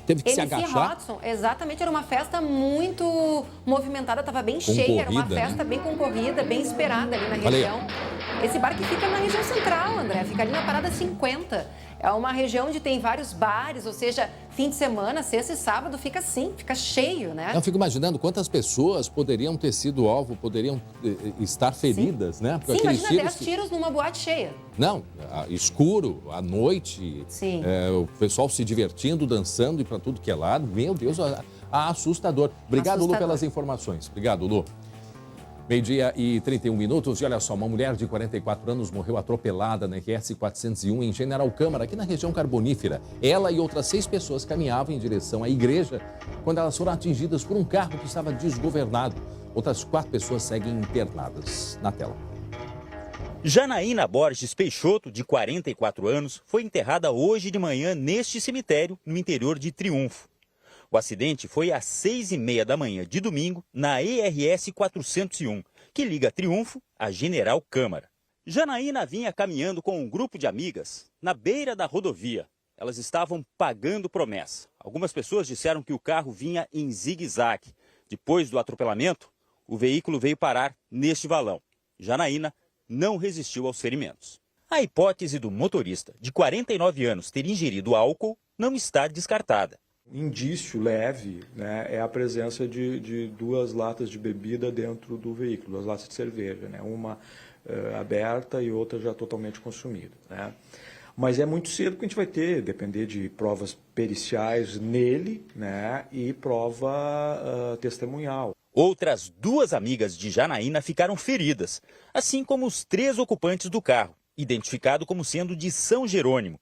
S1: teve que se agachar.
S14: Hudson, exatamente, era uma festa muito movimentada, estava bem cheia, era uma festa bem concorrida, bem esperada ali na região. Esse bar que fica na região central, André, fica ali na Parada 50. É uma região onde tem vários bares, ou seja, fim de semana, sexta e sábado, fica assim, fica cheio,
S1: Eu fico imaginando quantas pessoas poderiam ter sido alvo, poderiam estar feridas,
S14: Sim, imagina 10 tiros numa boate cheia.
S1: Não, escuro, à noite, o pessoal se divertindo, dançando e para tudo que é lado. Meu Deus, assustador. Obrigado, Lu, pelas informações. Obrigado, Lu. 12h e 31 minutos, e olha só, uma mulher de 44 anos morreu atropelada na RS 401 em General Câmara, aqui na região carbonífera. Ela e outras 6 pessoas caminhavam em direção à igreja quando elas foram atingidas por um carro que estava desgovernado. Outras 4 pessoas seguem internadas. Na tela.
S25: Janaína Borges Peixoto, de 44 anos, foi enterrada hoje de manhã neste cemitério, no interior de Triunfo. O acidente foi às 6h30 da manhã de domingo na ERS 401, que liga Triunfo a General Câmara. Janaína vinha caminhando com um grupo de amigas na beira da rodovia. Elas estavam pagando promessa. Algumas pessoas disseram que o carro vinha em zigue-zague. Depois do atropelamento, o veículo veio parar neste valão. Janaína não resistiu aos ferimentos. A hipótese do motorista, de 49 anos, ter ingerido álcool não está descartada.
S7: Indício leve, né, é a presença de 2 latas de bebida dentro do veículo, 2 latas de cerveja, né, uma aberta e outra já totalmente consumida, né. Mas é muito cedo que a gente vai depender de provas periciais nele, né, e prova testemunhal.
S25: Outras 2 amigas de Janaína ficaram feridas, assim como os 3 ocupantes do carro, identificado como sendo de São Jerônimo.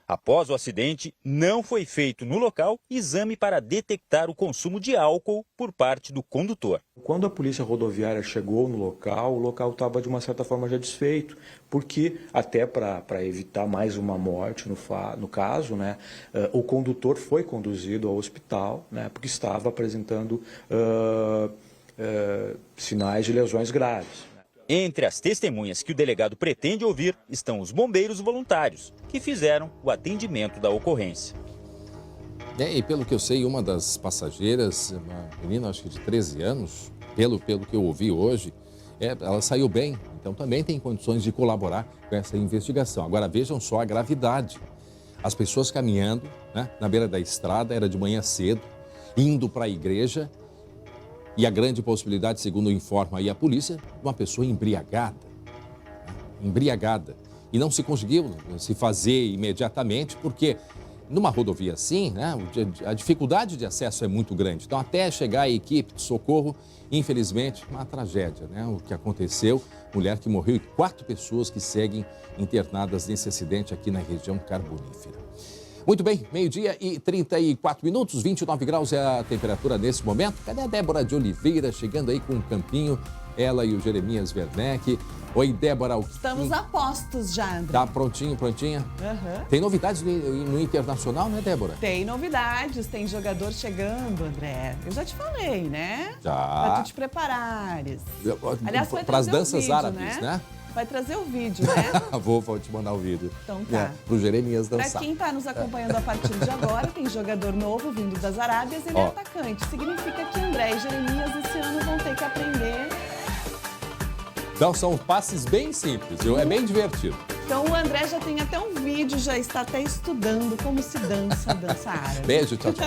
S25: Após o acidente, não foi feito no local exame para detectar o consumo de álcool por parte do condutor.
S7: Quando a polícia rodoviária chegou no local, o local estava de uma certa forma já desfeito, porque até para evitar mais uma morte no caso, né, o condutor foi conduzido ao hospital, né, porque estava apresentando sinais de lesões graves.
S25: Entre as testemunhas que o delegado pretende ouvir estão os bombeiros voluntários, que fizeram o atendimento da ocorrência.
S1: E pelo que eu sei, uma das passageiras, uma menina acho que de 13 anos, pelo que eu ouvi hoje, ela saiu bem, então também tem condições de colaborar com essa investigação. Agora vejam só a gravidade. As pessoas caminhando, né, na beira da estrada, era de manhã cedo, indo para a igreja, e a grande possibilidade, segundo informa aí a polícia, de uma pessoa embriagada. E não se conseguiu se fazer imediatamente, porque numa rodovia assim, né, a dificuldade de acesso é muito grande. Então, até chegar a equipe de socorro, infelizmente, uma tragédia, né? O que aconteceu, mulher que morreu e 4 pessoas que seguem internadas nesse acidente aqui na região carbonífera. Muito bem, 12h34, 29 graus é a temperatura nesse momento. Cadê a Débora de Oliveira chegando aí com um campinho? Ela e o Jeremias Werneck. Oi, Débora.
S10: Estamos a postos já, André.
S1: Tá prontinha?
S10: Uhum.
S1: Tem novidades no Internacional, né, Débora?
S10: Tem novidades, tem jogador chegando, André. Eu já te falei, né?
S1: Já.
S10: Pra tu te preparares. Aliás, vai
S1: para as
S10: trazer
S1: danças
S10: o vídeo,
S1: árabes, né?
S10: Vai trazer o vídeo, né?
S1: Vou te mandar o vídeo.
S10: Então tá.
S1: Pro Jeremias dançar.
S10: Pra quem tá nos acompanhando a partir de agora, tem jogador novo vindo das Arábias, ele é atacante. Significa que André e Jeremias esse ano vão ter que aprender.
S1: Então são passes bem simples, é bem divertido.
S10: Então o André já tem até um vídeo, já está até estudando como se dança a dança árabe.
S1: Beijo, tchau, tchau.